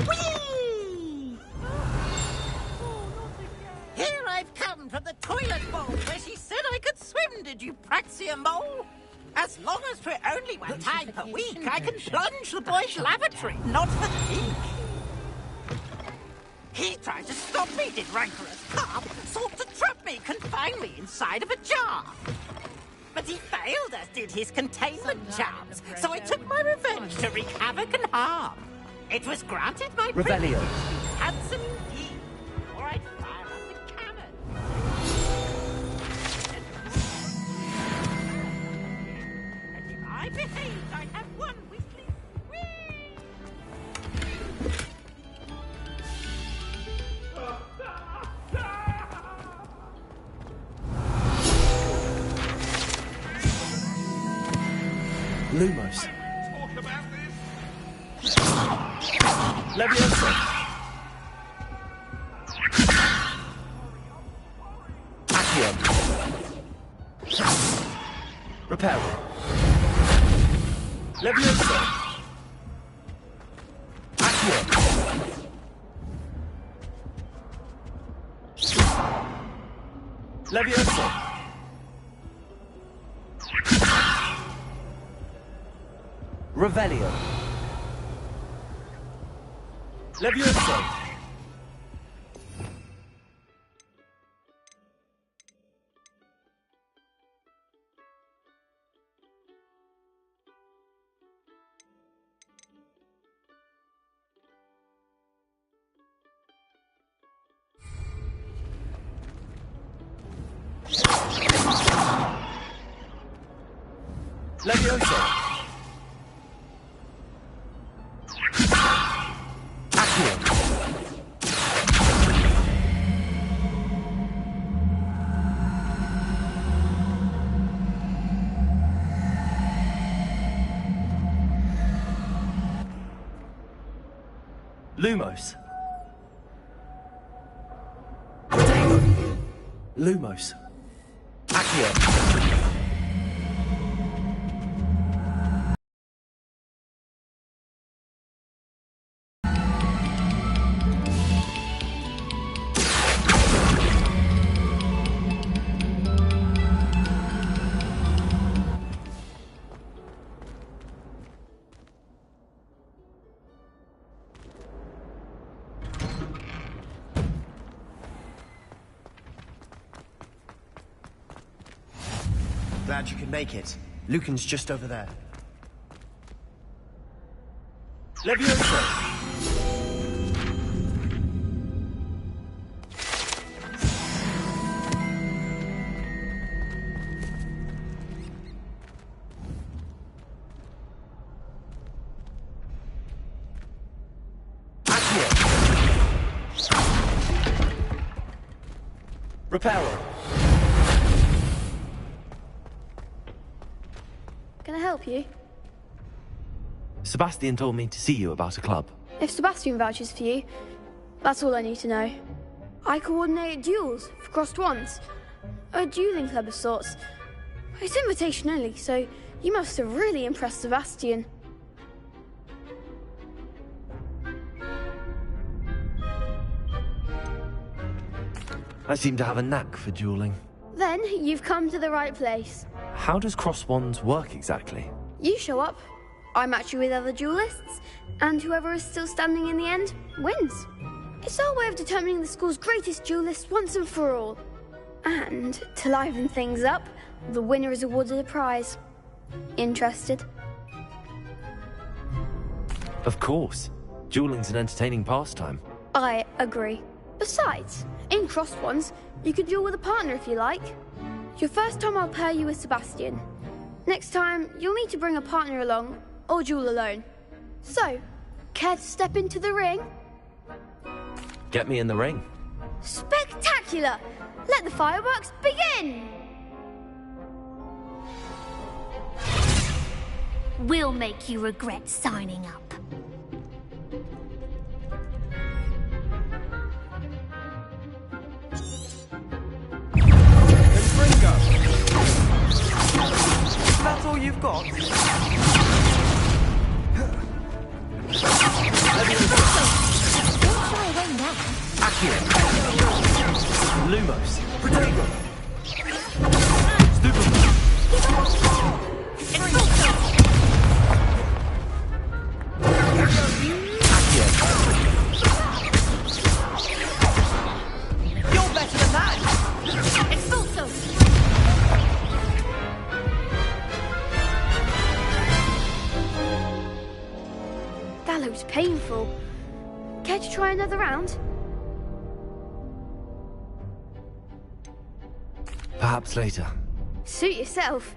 Whee! Here I've come from the toilet bowl where she said I could swim, did you praxia mole? As long as for only one time per week, I can plunge the boy's lavatory, not for the leak. He tried to stop me, did rancorous carp, sought to trap me, confine me inside of a jar. But he failed, as did his containment charms, so I took my revenge to wreak havoc and harm. It was granted my privilege to be handsome indeed, or I'd fire up the cannon. And if I behaved, I'd have one weekly. Lumos. Leviosa. Accio. Repel. Leviosa. Accio. Leviosa. Revelio. Leviosa. Leviosa. Lumos. Lumos. Accio. Glad you could make it. Lucan's just over there. Leviosa. Reparo! Can I help you? Sebastian told me to see you about a club. If Sebastian vouches for you, that's all I need to know. I coordinate duels for crossed wands. A dueling club of sorts. It's invitation only, so you must have really impressed Sebastian. I seem to have a knack for dueling. Then you've come to the right place. How does cross wands work exactly? You show up, I match you with other duelists, and whoever is still standing in the end wins. It's our way of determining the school's greatest duelist once and for all. And to liven things up, the winner is awarded a prize. Interested? Of course. Dueling's an entertaining pastime. I agree. Besides, in crossed ones, you can duel with a partner if you like. Your first time I'll pair you with Sebastian. Next time, you'll need to bring a partner along, or duel alone. So, care to step into the ring? Get me in the ring. Spectacular! Let the fireworks begin! We'll make you regret signing up. That's all you've got? Accio! Lumos! Protego! You're better than that! Expulso! That looks painful. Care to try another round? Perhaps later. Suit yourself.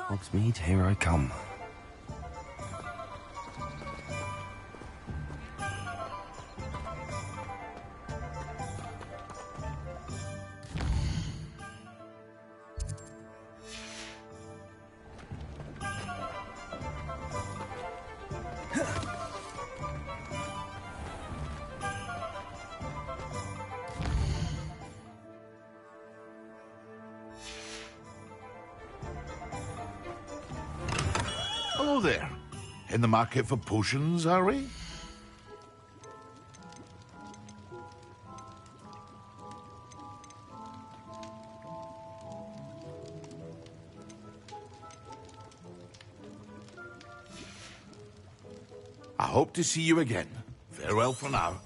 Hogsmeade, here I come. Hello there. In the market for potions, are we? I hope to see you again. Farewell for now.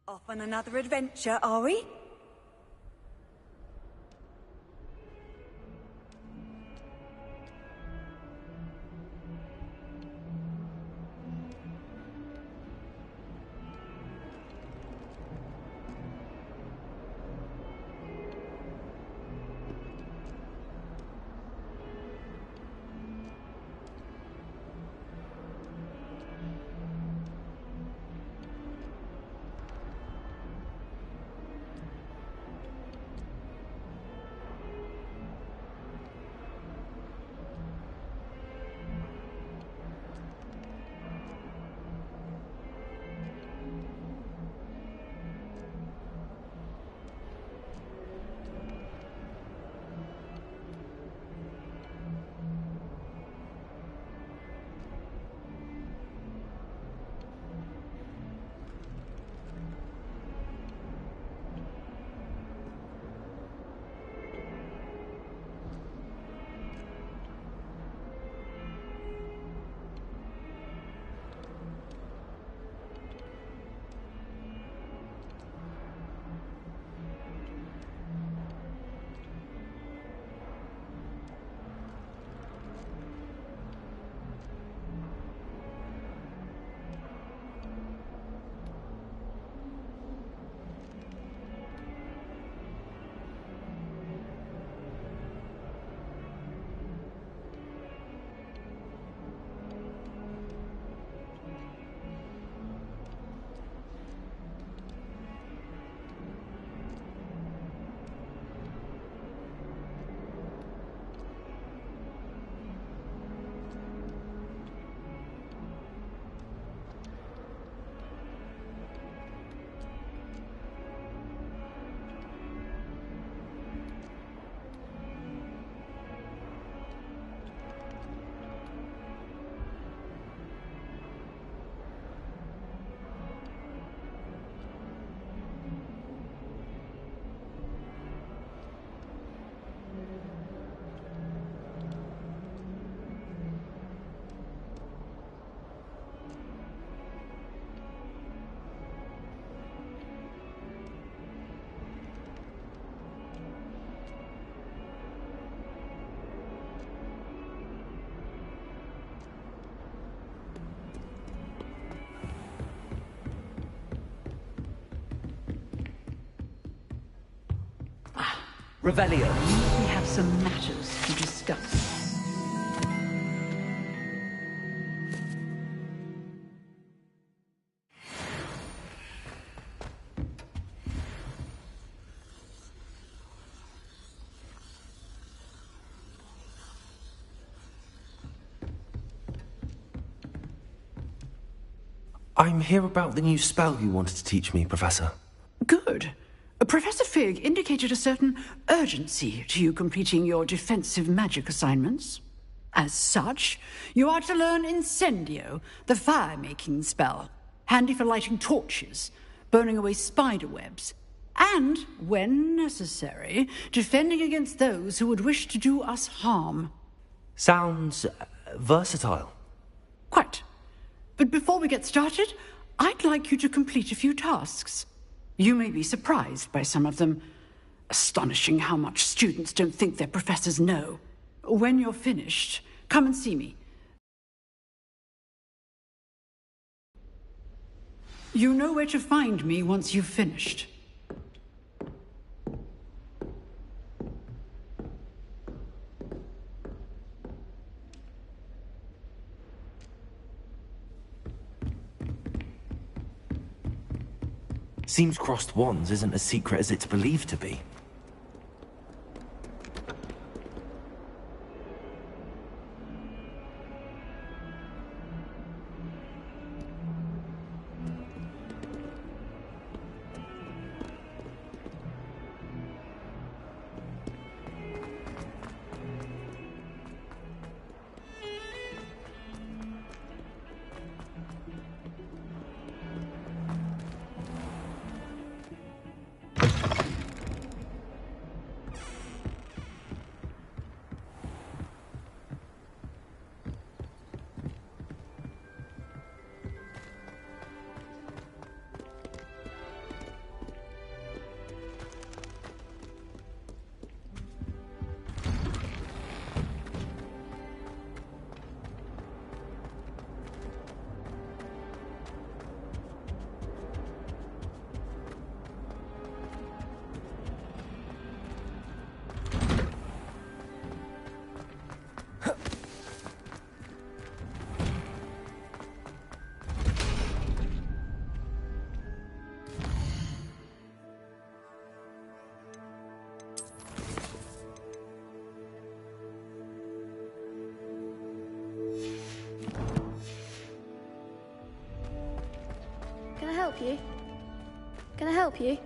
Off on another adventure, are we? Revelio, we have some matters to discuss. I'm here about the new spell you wanted to teach me, Professor. Good. Professor Fig indicated a certain urgency to you completing your defensive magic assignments. As such, you are to learn Incendio, the fire-making spell, handy for lighting torches, burning away spider webs, and, when necessary, defending against those who would wish to do us harm. Sounds versatile. Quite. But before we get started, I'd like you to complete a few tasks. You may be surprised by some of them. Astonishing how much students don't think their professors know. When you're finished, come and see me. You know where to find me once you've finished. Seems crossed wands isn't as secret as it's believed to be. help you? Can I help you?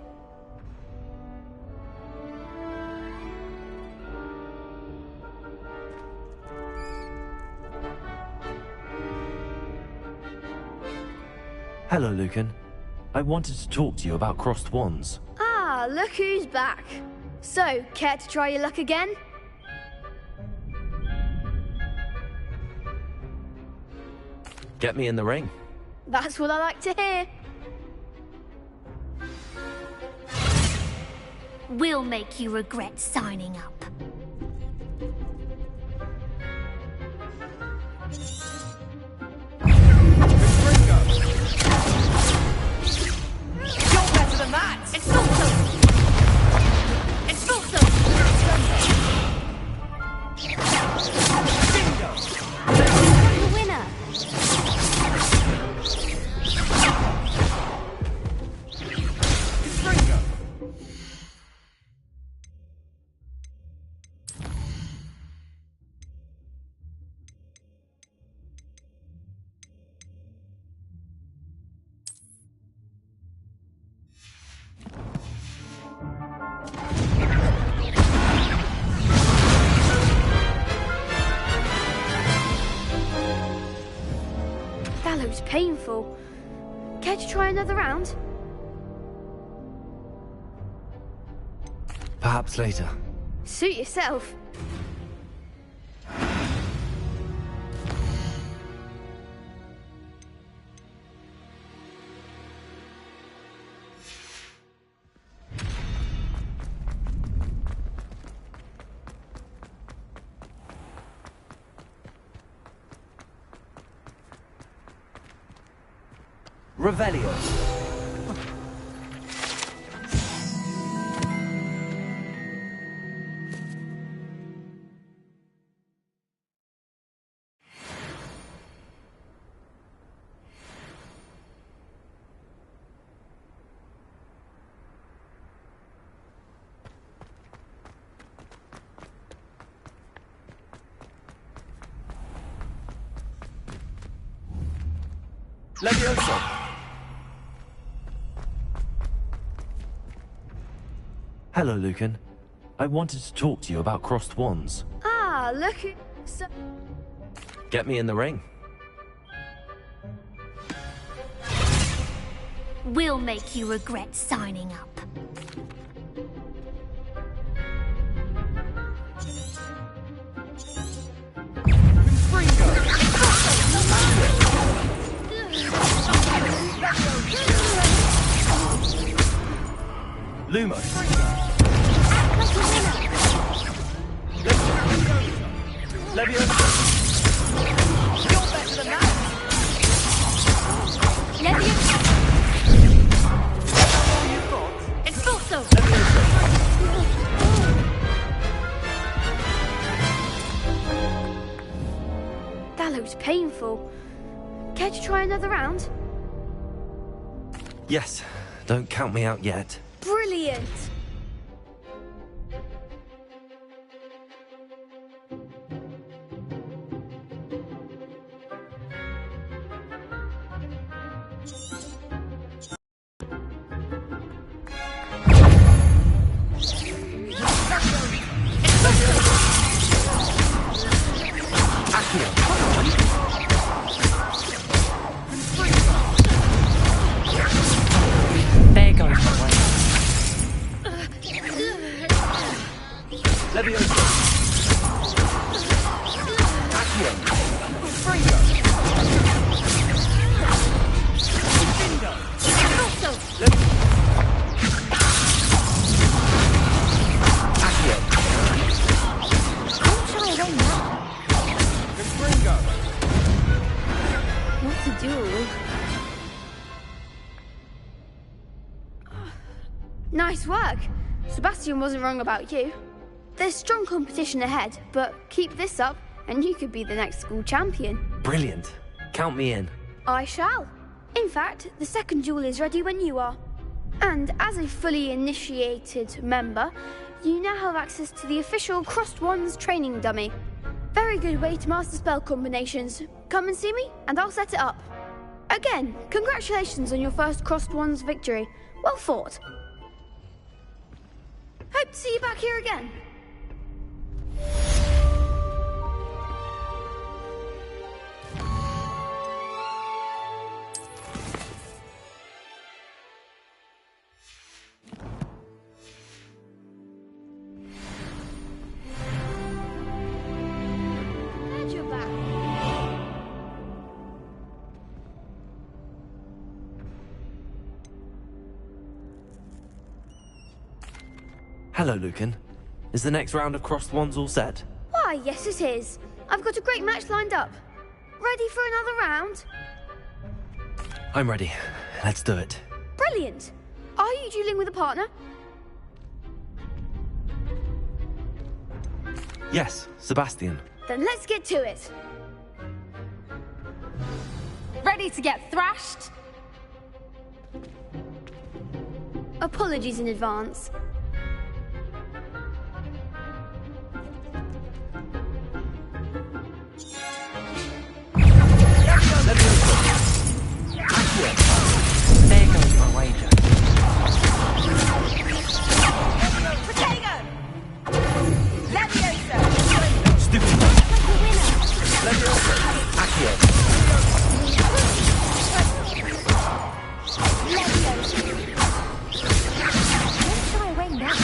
Hello, Lucan. I wanted to talk to you about crossed wands. Ah, look who's back. So, care to try your luck again? Get me in the ring. That's what I like to hear. We'll make you regret signing up. You're better than that! It's not so! It's not so! Bingo! The winner! Bingo! That looks painful. Care to try another round? Perhaps later. Suit yourself. Revelio. Levioso. Hello, Lucan. I wanted to talk to you about crossed wands. Ah, look who... So... Get me in the ring. We'll make you regret signing up. Lumos. Levioso. You're better than that! Levioso. All you've got? It's Forso. That looks painful. Care to try another round? Yes. Don't count me out yet. Brilliant! There goes my way. Levioso. Accio. Bingo! Bingo! Forso. Accio. Don't try it on now. Bingo! What to do? Nice work. Sebastian wasn't wrong about you. There's strong competition ahead, but keep this up and you could be the next school champion. Brilliant. Count me in. I shall. In fact, the second duel is ready when you are. And as a fully initiated member, you now have access to the official Crossed Wands training dummy. Very good way to master spell combinations. Come and see me and I'll set it up. Again, congratulations on your first Crossed Wands victory. Well fought. Hope to see you back here again. Glad you're back. Hello, Lucan. Is the next round of Crossed Wands all set? Why, yes it is. I've got a great match lined up. Ready for another round? I'm ready. Let's do it. Brilliant. Are you dueling with a partner? Yes, Sebastian. Then let's get to it. Ready to get thrashed? Apologies in advance. There goes my wager. Potato! Leviosa! Stupid. Leviosa. Accio. Don't shy away now.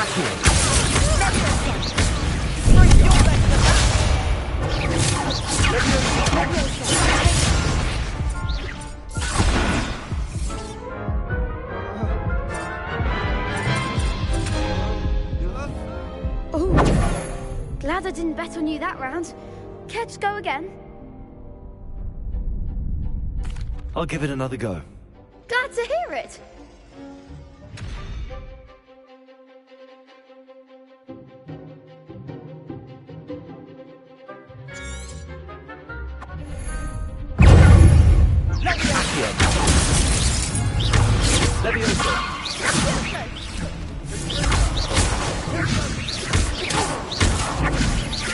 Accio. Ooh. Glad I didn't bet on you that round. Care to go again? I'll give it another go. Glad to hear it. Leviosa.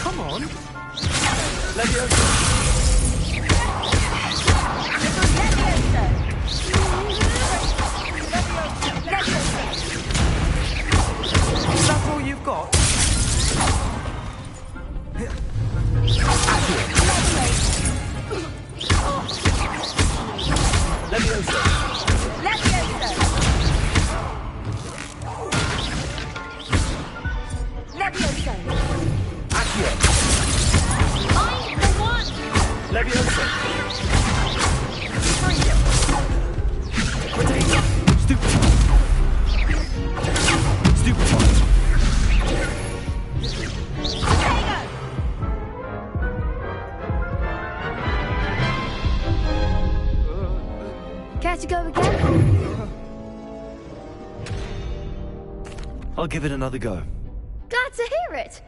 Come on. Leviosa. That's all you've got? Leviosa. Leviosa! Accio. I'm the one! Leviosa. Potato. Stupid. Stupid one. Care to go again? I'll give it another go. Glad to hear it.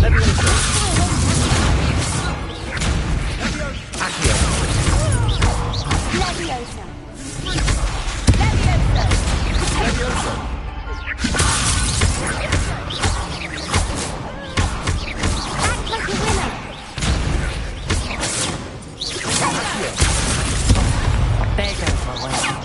Leviosa. Accio. Leviosa! Leviosa. Act like a winner! There goes my wager.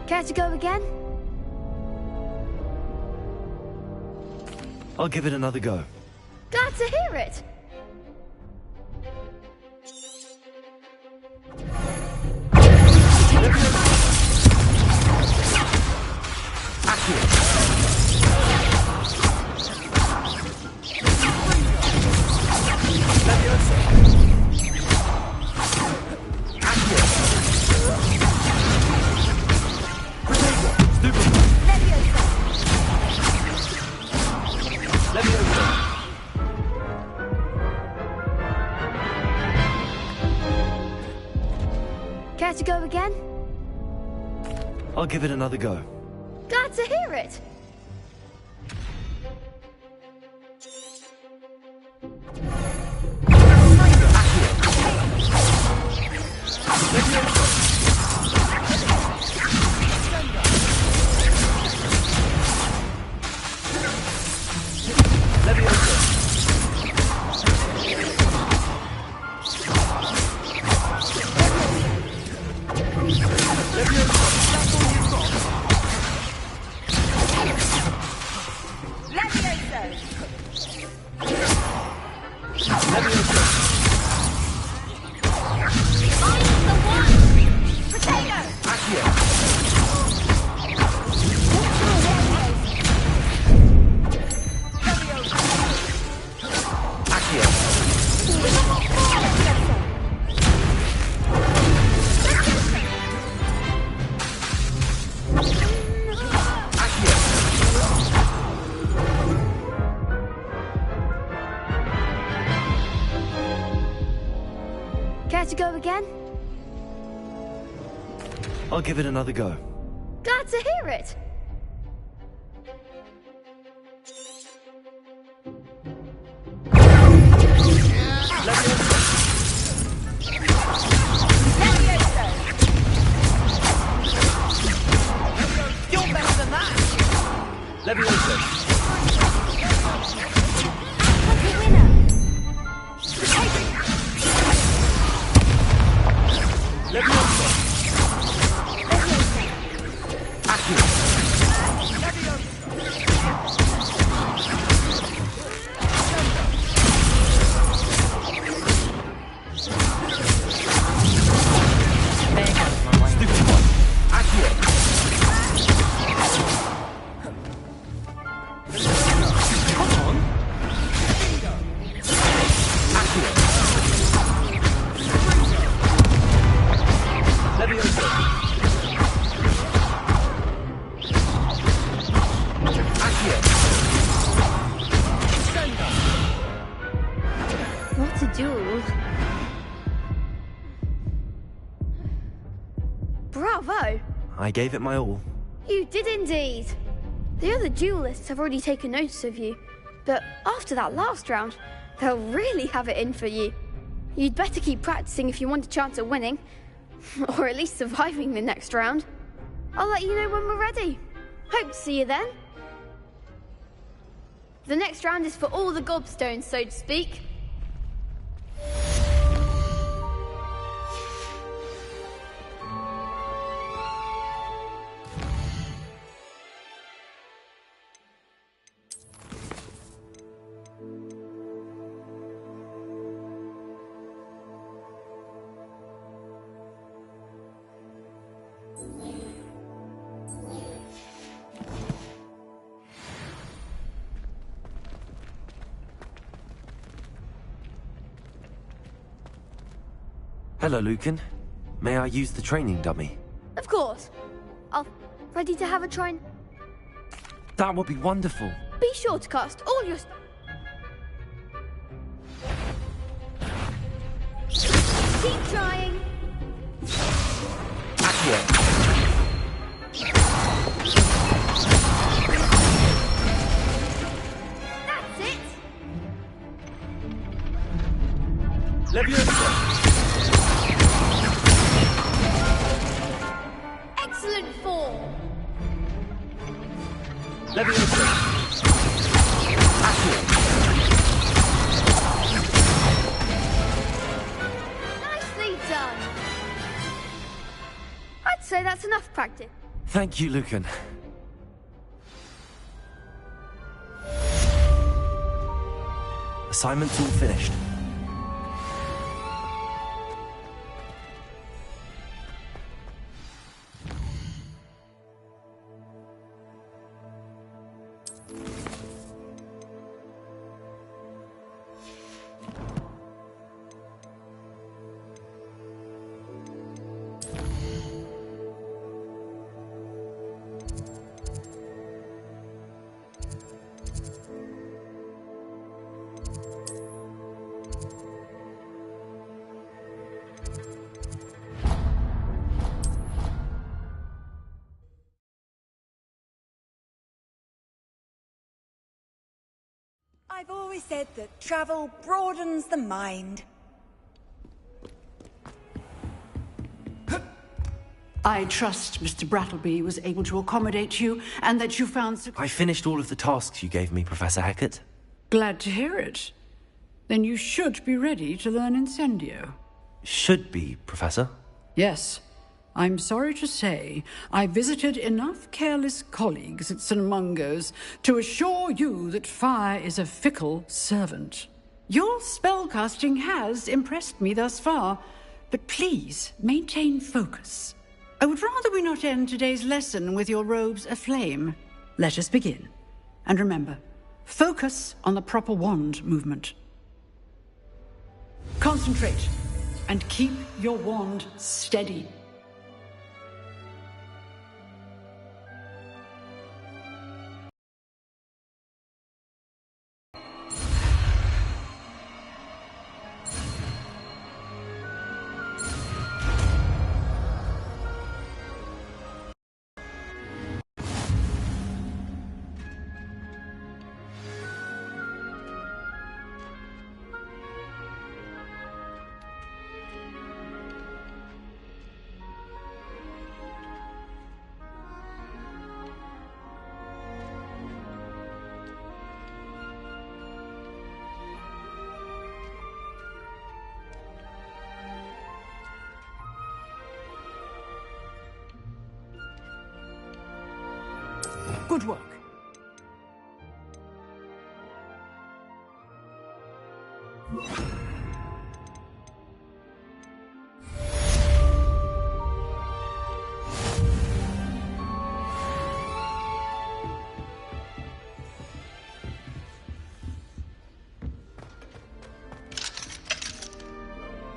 Care to go again? I'll give it another go. Glad to hear it. Accio. Care to go again? I'll give it another go. Glad to hear it. Care to go again? I'll give it another go. Glad to hear it. You're better than that. Leviosa. What a duel. Bravo! I gave it my all. You did indeed. The other duelists have already taken notice of you, but after that last round, they'll really have it in for you. You'd better keep practicing if you want a chance at winning, or at least surviving the next round. I'll let you know when we're ready. Hope to see you then. The next round is for all the gobstones, so to speak. Hello, Lucan. May I use the training dummy? Of course. Ready to have a try? That would be wonderful. Be sure to cast all your... Keep trying. That's it. Excellent form. Nicely done. I'd say that's enough practice. Thank you, Lucan. Assignment's all finished. always said that travel broadens the mind. I trust Mr. Brattleby was able to accommodate you, and that you found... I finished all of the tasks you gave me, Professor Hecat. Glad to hear it. Then you should be ready to learn Incendio. Should be, Professor. Yes. I'm sorry to say, I visited enough careless colleagues at St. Mungo's to assure you that fire is a fickle servant. Your spellcasting has impressed me thus far, but please maintain focus. I would rather we not end today's lesson with your robes aflame. Let us begin. And remember, focus on the proper wand movement. Concentrate, and keep your wand steady. Good work.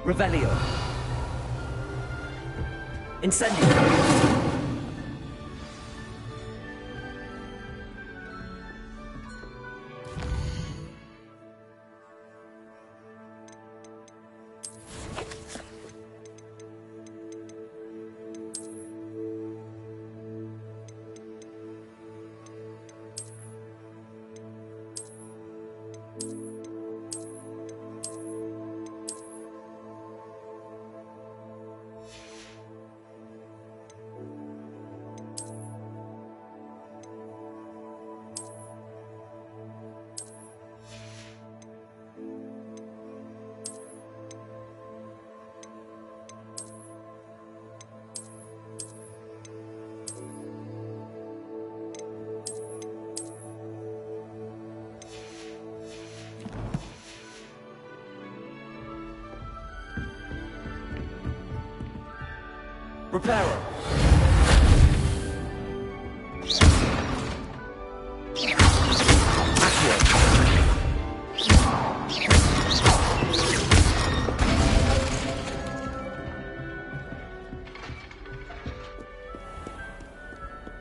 Revelio. Incendio. Reparo.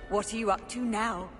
What are you up to now?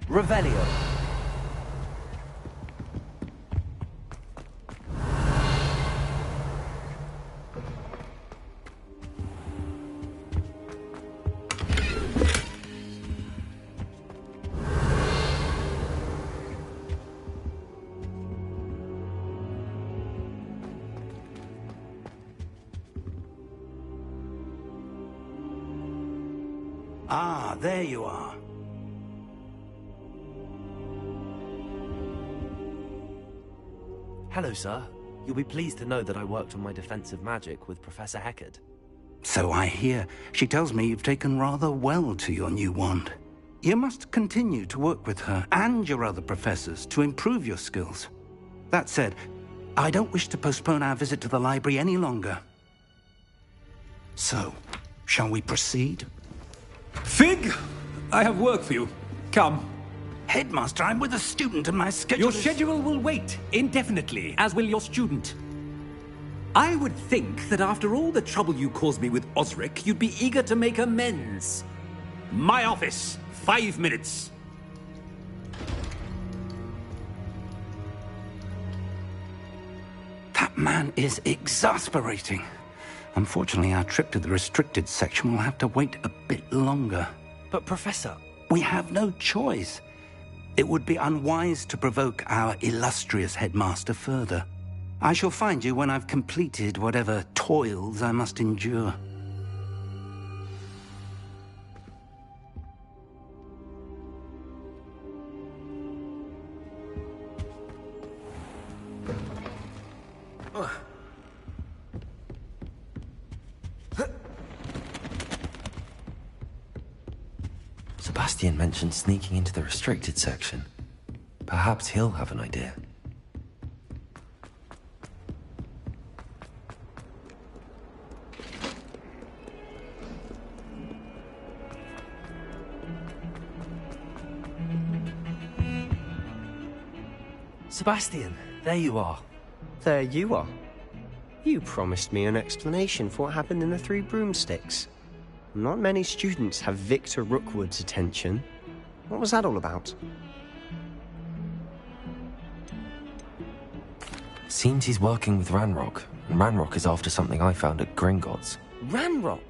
Revelio. Ah, there you are. Hello, sir. You'll be pleased to know that I worked on my defensive magic with Professor Hecat. So I hear. She tells me you've taken rather well to your new wand. You must continue to work with her and your other professors to improve your skills. That said, I don't wish to postpone our visit to the library any longer. So, shall we proceed? Fig! I have work for you. Come. Headmaster, I'm with a student and my schedule Your schedule will wait indefinitely, as will your student. I would think that after all the trouble you caused me with Osric, you'd be eager to make amends. My office, 5 minutes. That man is exasperating. Unfortunately, our trip to the restricted section will have to wait a bit longer. But, Professor... We have no choice. It would be unwise to provoke our illustrious headmaster further. I shall find you when I've completed whatever toils I must endure. Sebastian mentioned sneaking into the restricted section. Perhaps he'll have an idea. Sebastian, there you are. There you are. You promised me an explanation for what happened in the Three Broomsticks. Not many students have Victor Rookwood's attention. What was that all about? Seems he's working with Ranrock, and Ranrock is after something I found at Gringotts. Ranrock?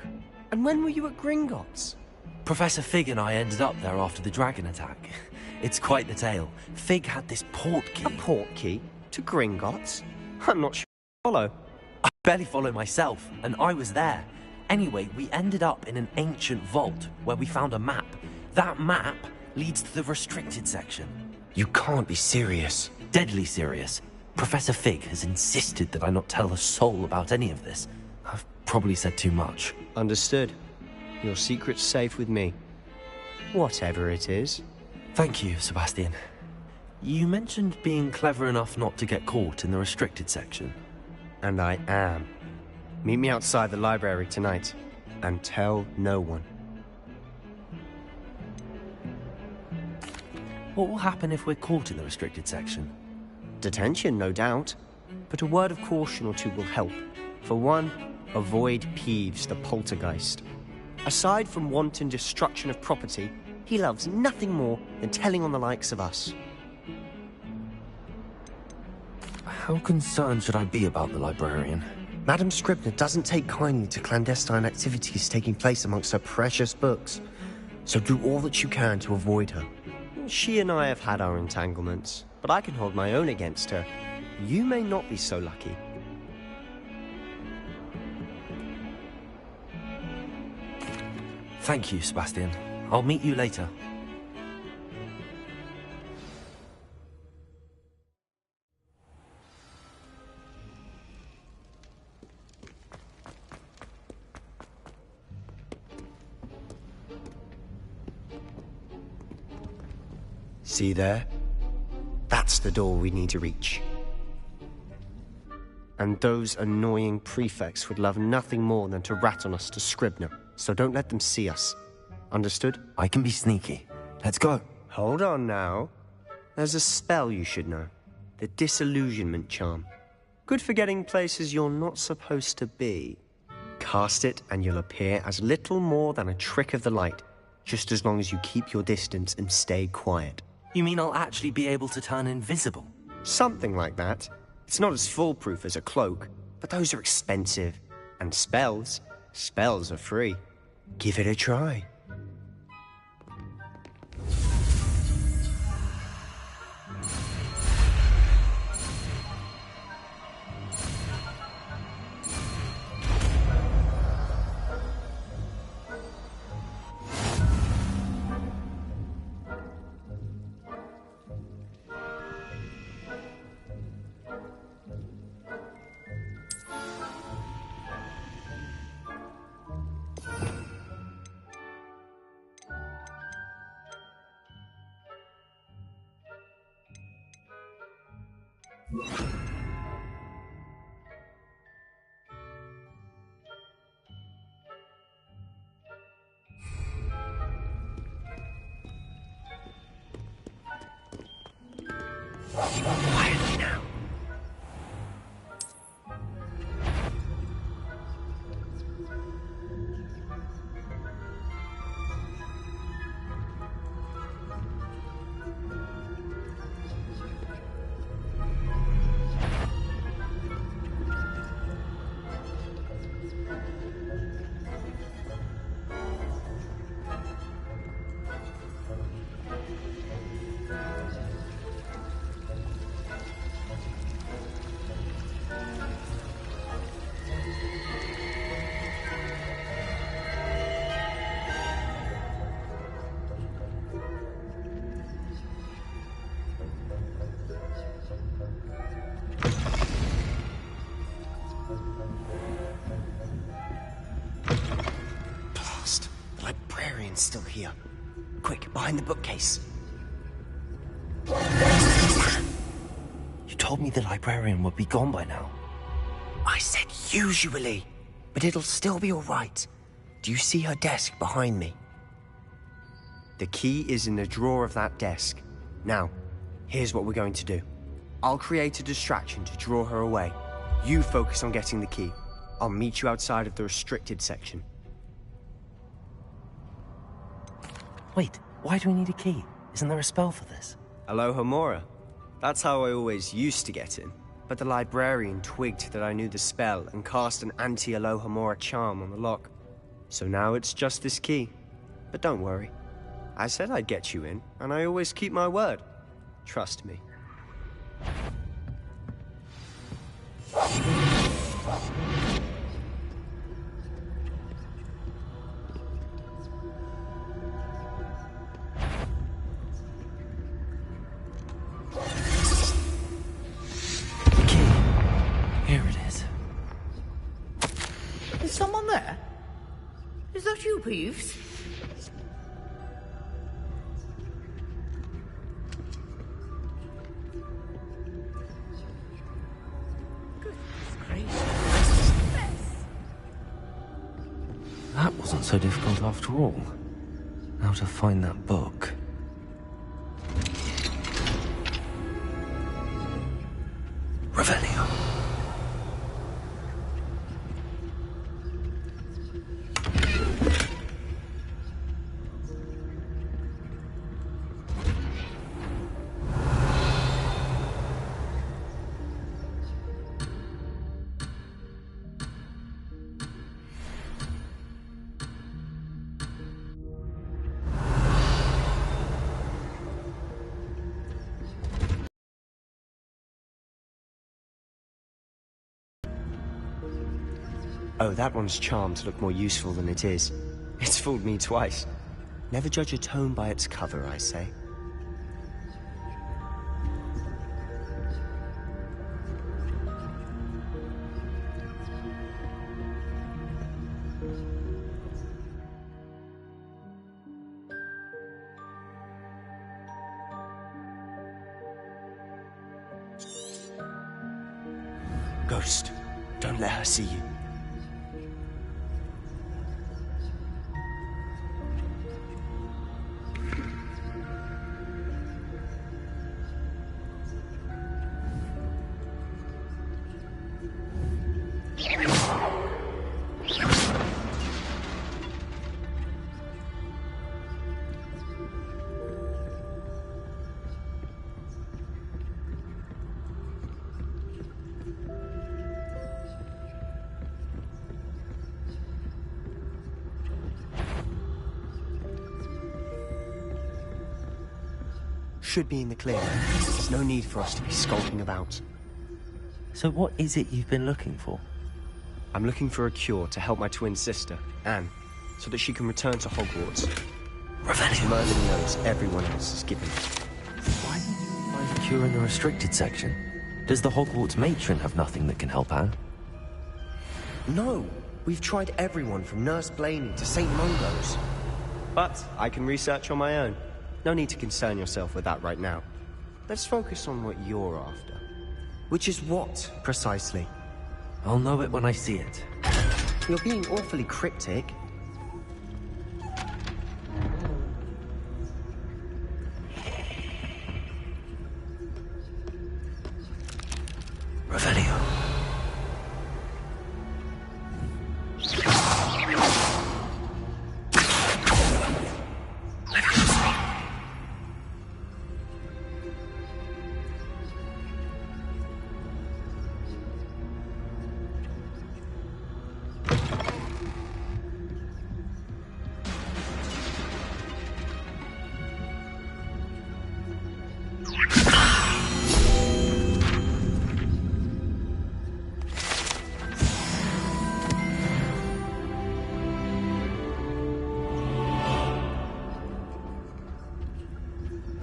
And when were you at Gringotts? Professor Fig and I ended up there after the dragon attack. It's quite the tale. Fig had this port key. A port key? To Gringotts? I'm not sure I follow. I barely follow myself, and I was there. Anyway, we ended up in an ancient vault where we found a map. That map leads to the restricted section. You can't be serious. Deadly serious. Professor Fig has insisted that I not tell a soul about any of this. I've probably said too much. Understood. Your secret's safe with me. Whatever it is. Thank you, Sebastian. You mentioned being clever enough not to get caught in the restricted section. And I am. Meet me outside the library tonight, and tell no one. What will happen if we're caught in the restricted section? Detention, no doubt. But a word of caution or two will help. For one, avoid Peeves the poltergeist. Aside from wanton destruction of property, he loves nothing more than telling on the likes of us. How concerned should I be about the librarian? Madam Scribner doesn't take kindly to clandestine activities taking place amongst her precious books, so do all that you can to avoid her. She and I have had our entanglements, but I can hold my own against her. You may not be so lucky. Thank you, Sebastian. I'll meet you later. See there? That's the door we need to reach. And those annoying prefects would love nothing more than to rat on us to Scribner, so don't let them see us. Understood? I can be sneaky. Let's go. Hold on now. There's a spell you should know. The Disillusionment Charm. Good for getting places you're not supposed to be. Cast it and you'll appear as little more than a trick of the light, just as long as you keep your distance and stay quiet. You mean I'll actually be able to turn invisible? Something like that. It's not as foolproof as a cloak, but those are expensive. And spells are free. Give it a try. Quietly now. Still here. Quick, behind the bookcase. You told me the librarian would be gone by now. I said usually, but it'll still be all right. Do you see her desk behind me? The key is in the drawer of that desk. Now, here's what we're going to do. I'll create a distraction to draw her away. You focus on getting the key. I'll meet you outside of the restricted section. Wait, why do we need a key? Isn't there a spell for this? Alohomora. That's how I always used to get in. But the librarian twigged that I knew the spell and cast an anti-Alohomora charm on the lock. So now it's just this key. But don't worry. I said I'd get you in, and I always keep my word. Trust me. Here it is. Is someone there? Is that you, Peeves? That wasn't so difficult after all. Now to find that book. Revelio. Oh, that one's charmed to look more useful than it is. It's fooled me twice. Never judge a tome by its cover, I say. Ghost, don't let her see you. Should be in the clear. There's no need for us to be skulking about. So what is it you've been looking for? I'm looking for a cure to help my twin sister, Anne, so that she can return to Hogwarts. Revelio. Merlin knows everyone else is given. Why didn't you find a cure in the restricted section? Does the Hogwarts matron have nothing that can help Anne? No, we've tried everyone from Nurse Blaney to St. Mungo's. But I can research on my own. No need to concern yourself with that right now. Let's focus on what you're after. Which is what, precisely? I'll know it when I see it. You're being awfully cryptic.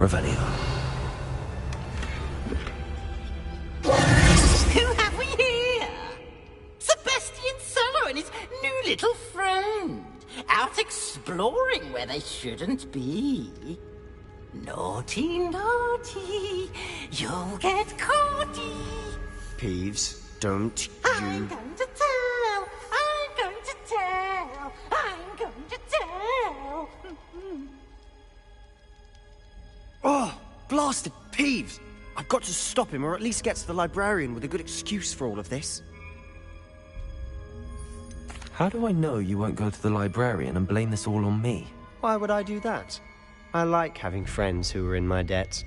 Revelio. Who have we here? Sebastian Solo and his new little friend. Out exploring where they shouldn't be. Naughty, naughty. You'll get caughty. Peeves, don't I'm you... going to tell. I'm going to tell. I'm going to tell. Oh, blasted Peeves! I've got to stop him, or at least get to the librarian with a good excuse for all of this. How do I know you won't go to the librarian and blame this all on me? Why would I do that? I like having friends who are in my debt.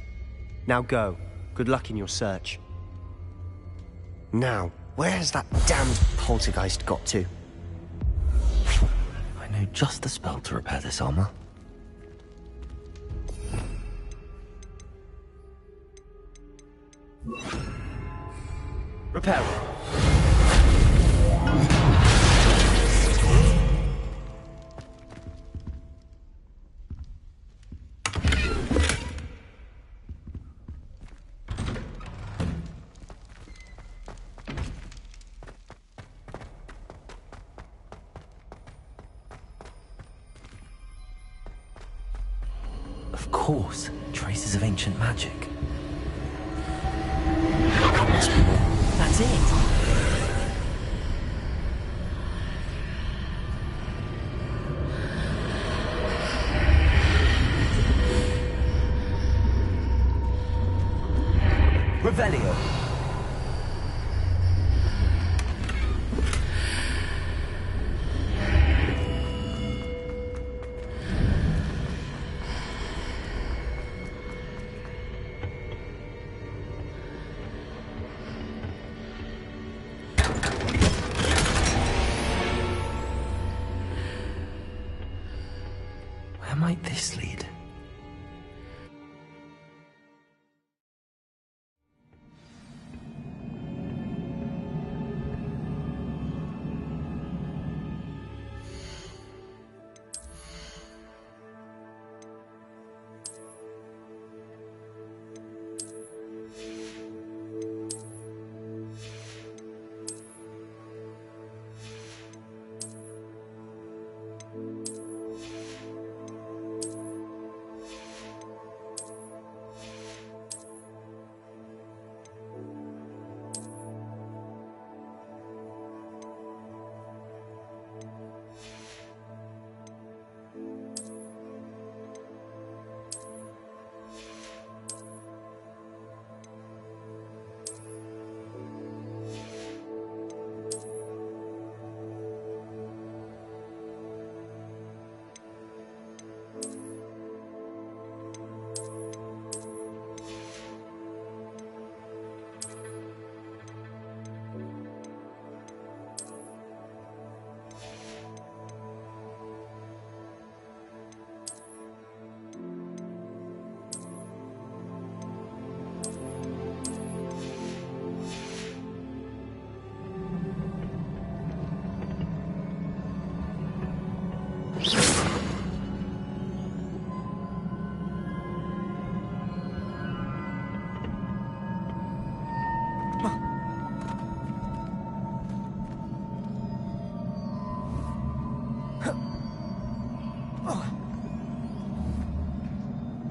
Now go. Good luck in your search. Now, where's that damned poltergeist got to? I know just the spell to repair this armor. Repair it. Of course, traces of ancient magic. That's it. Revelio. Where might this lead?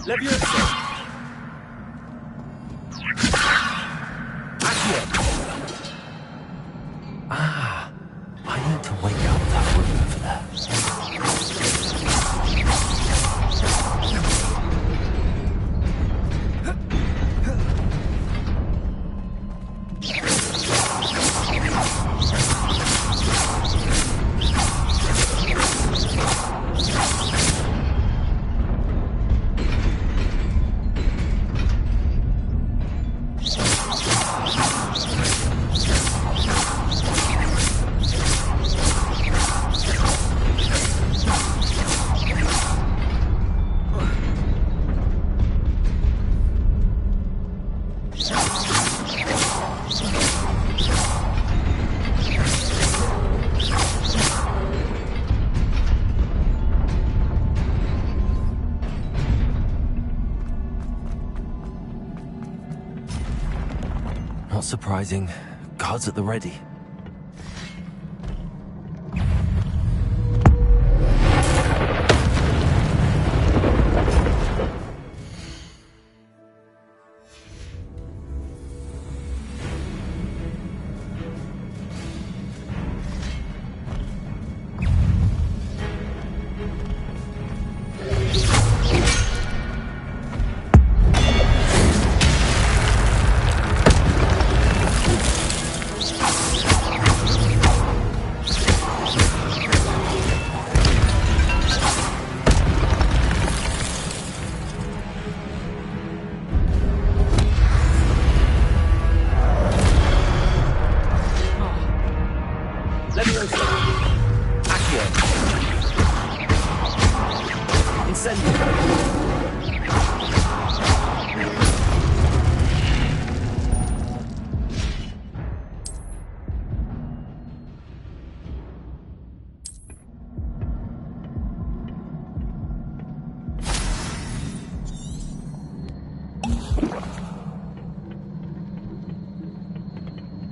Leviosa. Ah, I need to wake up that room over there. surprising. Guards at the ready.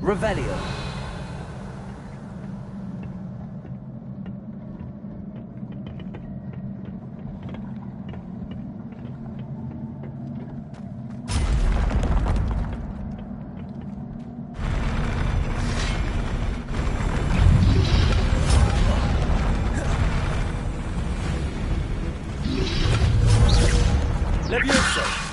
Revelio. Levioso.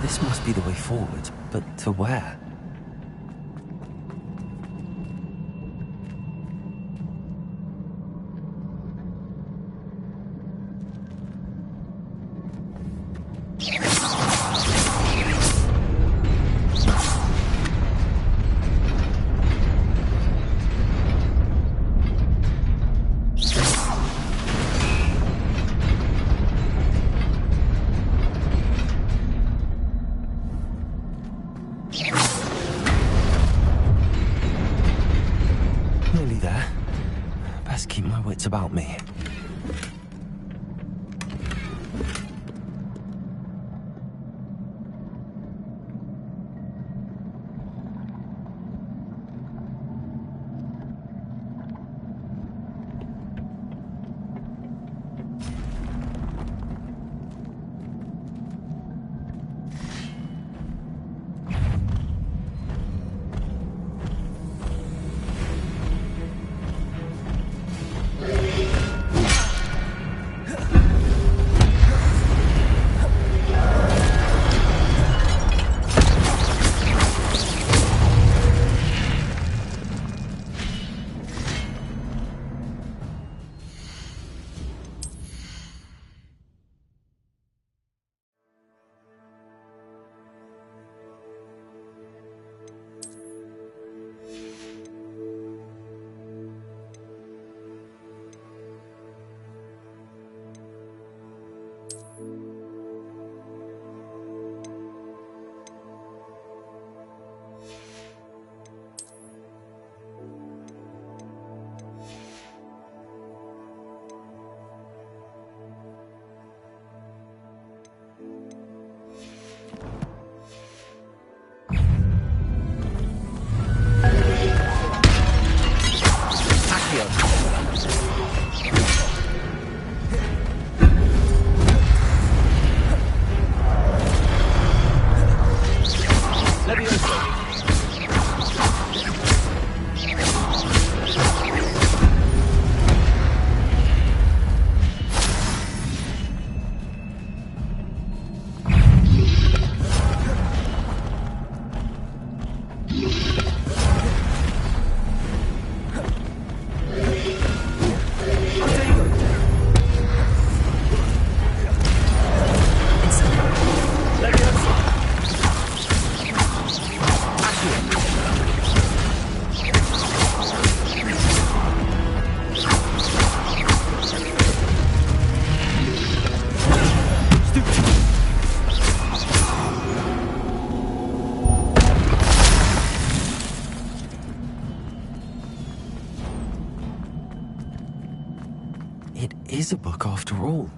This must be the way forward, but to where? About me. is a book after all.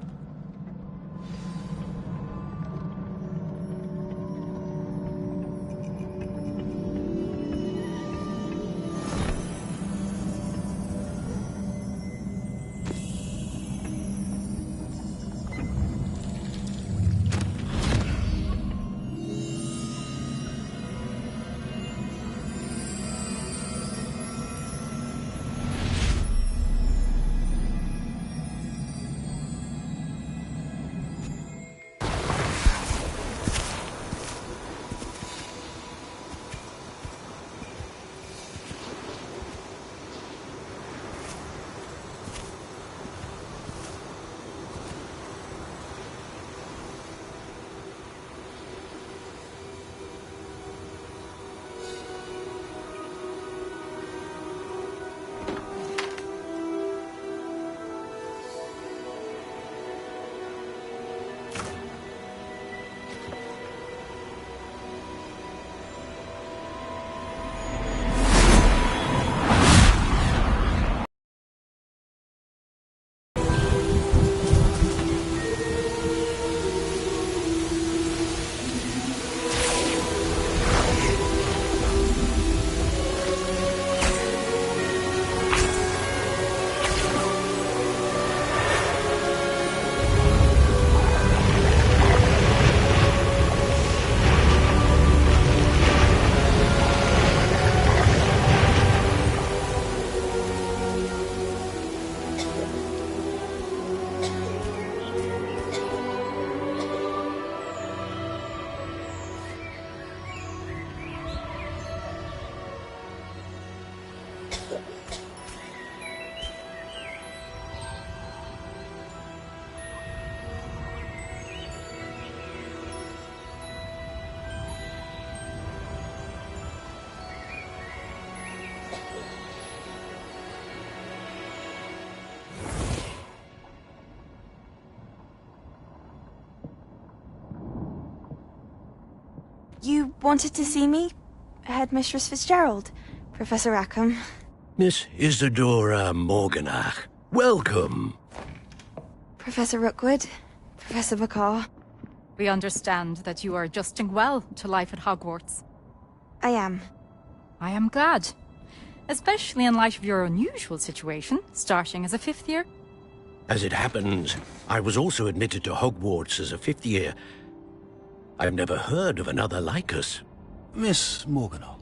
You wanted to see me? Headmistress Fitzgerald, Professor Rackham. Miss Isadora Morganach, welcome. Professor Rookwood, Professor Bakar. We understand that you are adjusting well to life at Hogwarts. I am. I am glad. Especially in light of your unusual situation, starting as a 5th year. As it happens, I was also admitted to Hogwarts as a 5th year. I've never heard of another like us. Miss Morganach,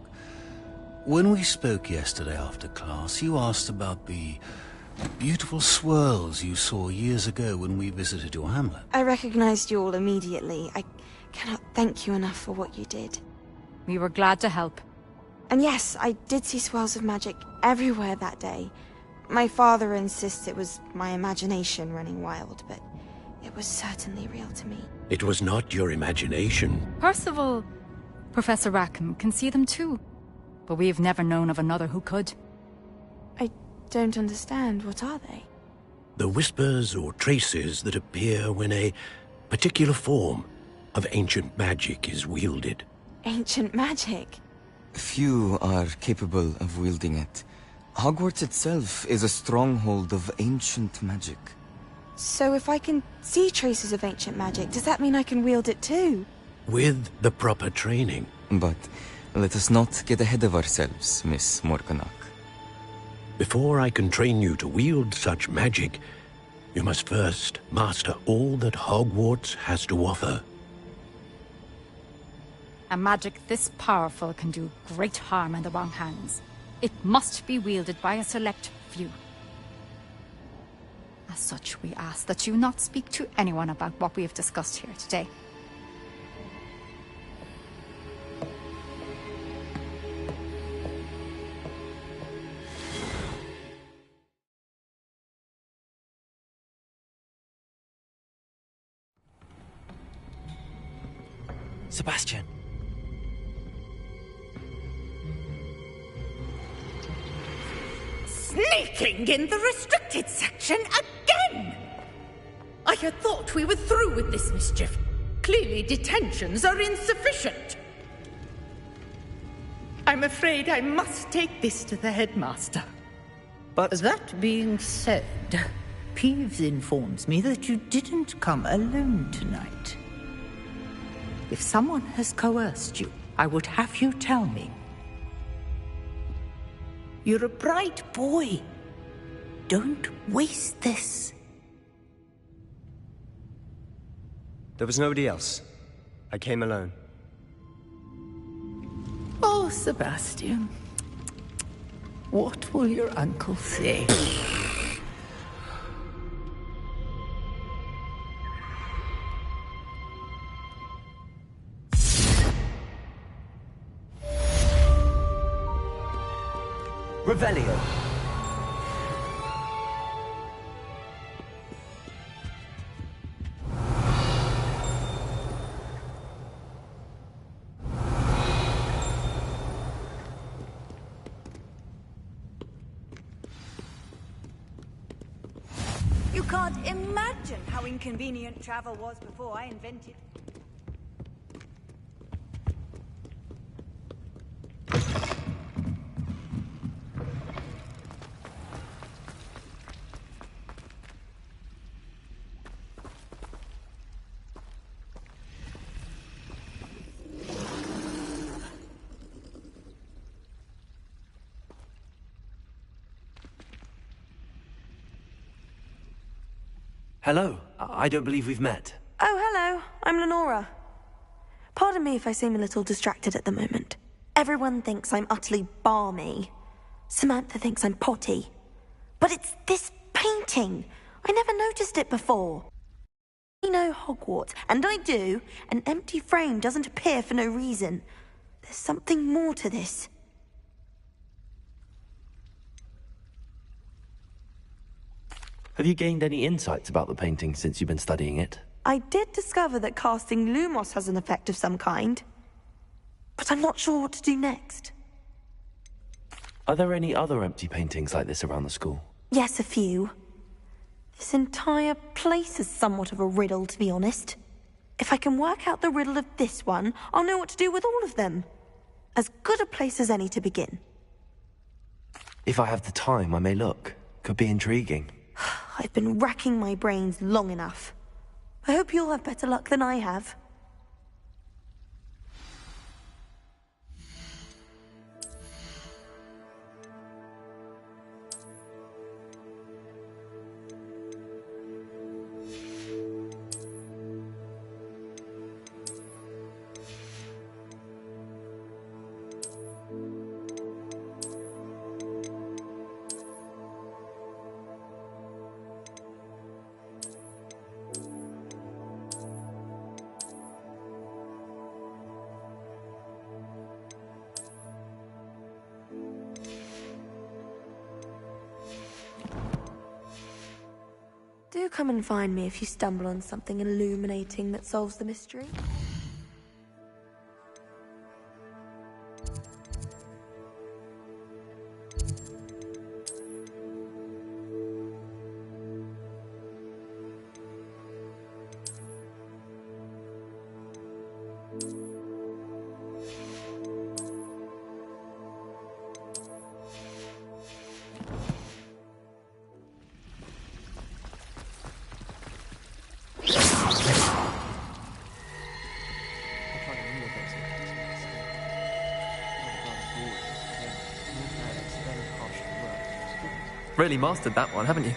when we spoke yesterday after class, you asked about the beautiful swirls you saw years ago when we visited your hamlet. I recognized you all immediately. I cannot thank you enough for what you did. We were glad to help. And yes, I did see swirls of magic everywhere that day. My father insists it was my imagination running wild, but it was certainly real to me. It was not your imagination. Percival, Professor Rackham can see them too. But we have never known of another who could. I don't understand. What are they? The whispers or traces that appear when a particular form of ancient magic is wielded. Ancient magic? Few are capable of wielding it. Hogwarts itself is a stronghold of ancient magic. So if I can see traces of ancient magic, does that mean I can wield it too? With the proper training. But let us not get ahead of ourselves, Miss Morganach. Before I can train you to wield such magic, you must first master all that Hogwarts has to offer. A magic this powerful can do great harm in the wrong hands. It must be wielded by a select few. As such, we ask that you not speak to anyone about what we have discussed here today. Sebastian. Sneaking in the restricted section again! I had thought we were through with this mischief. Clearly detentions are insufficient. I'm afraid I must take this to the headmaster. But that being said, Peeves informs me that you didn't come alone tonight. If someone has coerced you, I would have you tell me. You're a bright boy. Don't waste this. There was nobody else. I came alone. Oh, Sebastian. What will your uncle say? Revelio. You can't imagine how inconvenient travel was before I invented. Hello. I don't believe we've met. Oh, hello. I'm Lenora. Pardon me if I seem a little distracted at the moment. Everyone thinks I'm utterly balmy. Samantha thinks I'm potty. But it's this painting. I never noticed it before. I know Hogwarts, and I do. An empty frame doesn't appear for no reason. There's something more to this. Have you gained any insights about the painting since you've been studying it? I did discover that casting Lumos has an effect of some kind. But I'm not sure what to do next. Are there any other empty paintings like this around the school? Yes, a few. This entire place is somewhat of a riddle, to be honest. If I can work out the riddle of this one, I'll know what to do with all of them. As good a place as any to begin. If I have the time, I may look. Could be intriguing. I've been racking my brains long enough. I hope you'll have better luck than I have. Do come and find me if you stumble on something illuminating that solves the mystery. Really mastered that one, haven't you?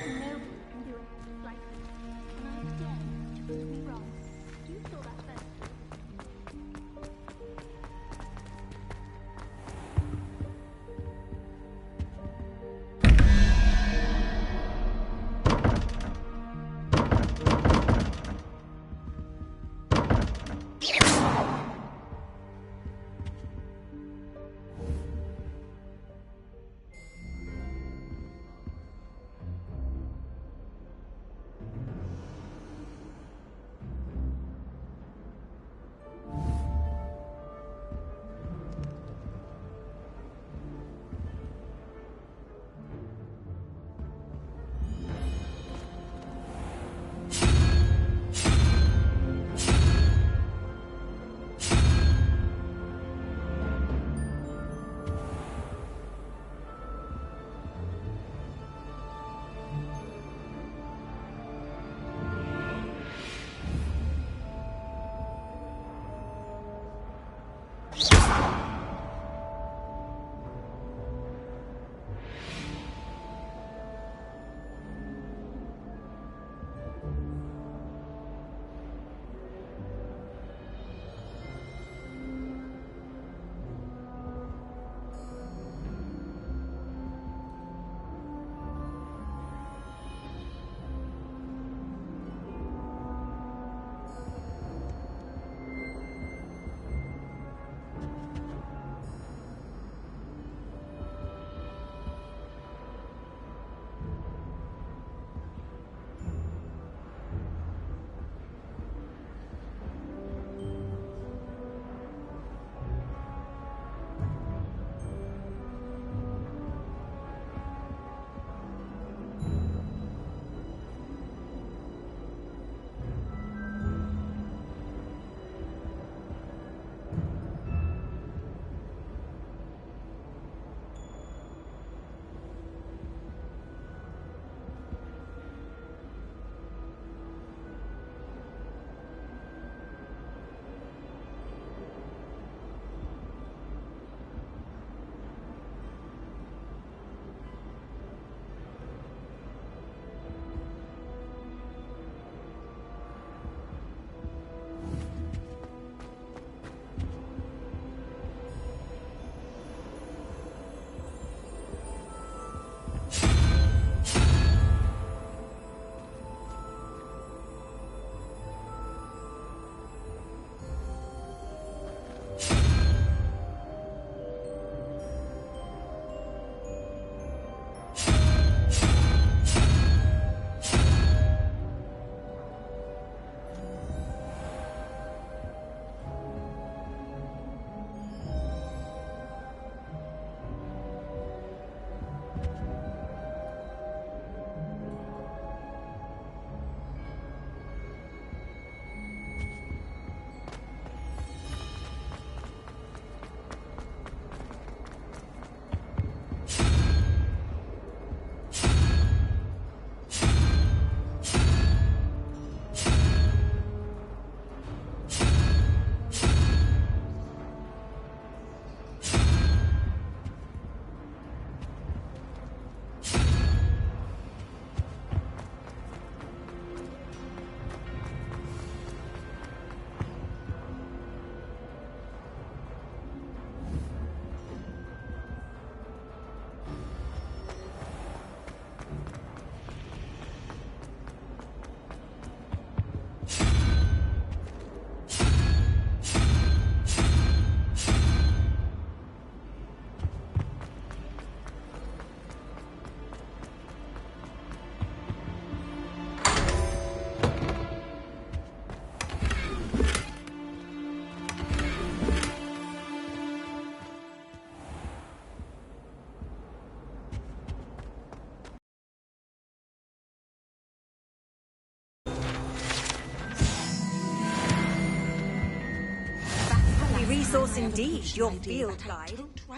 source indeed, your field guide.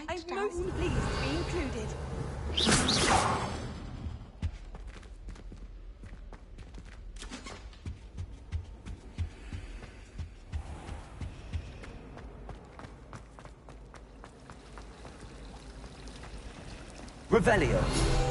I'm most pleased to be included. Revelio.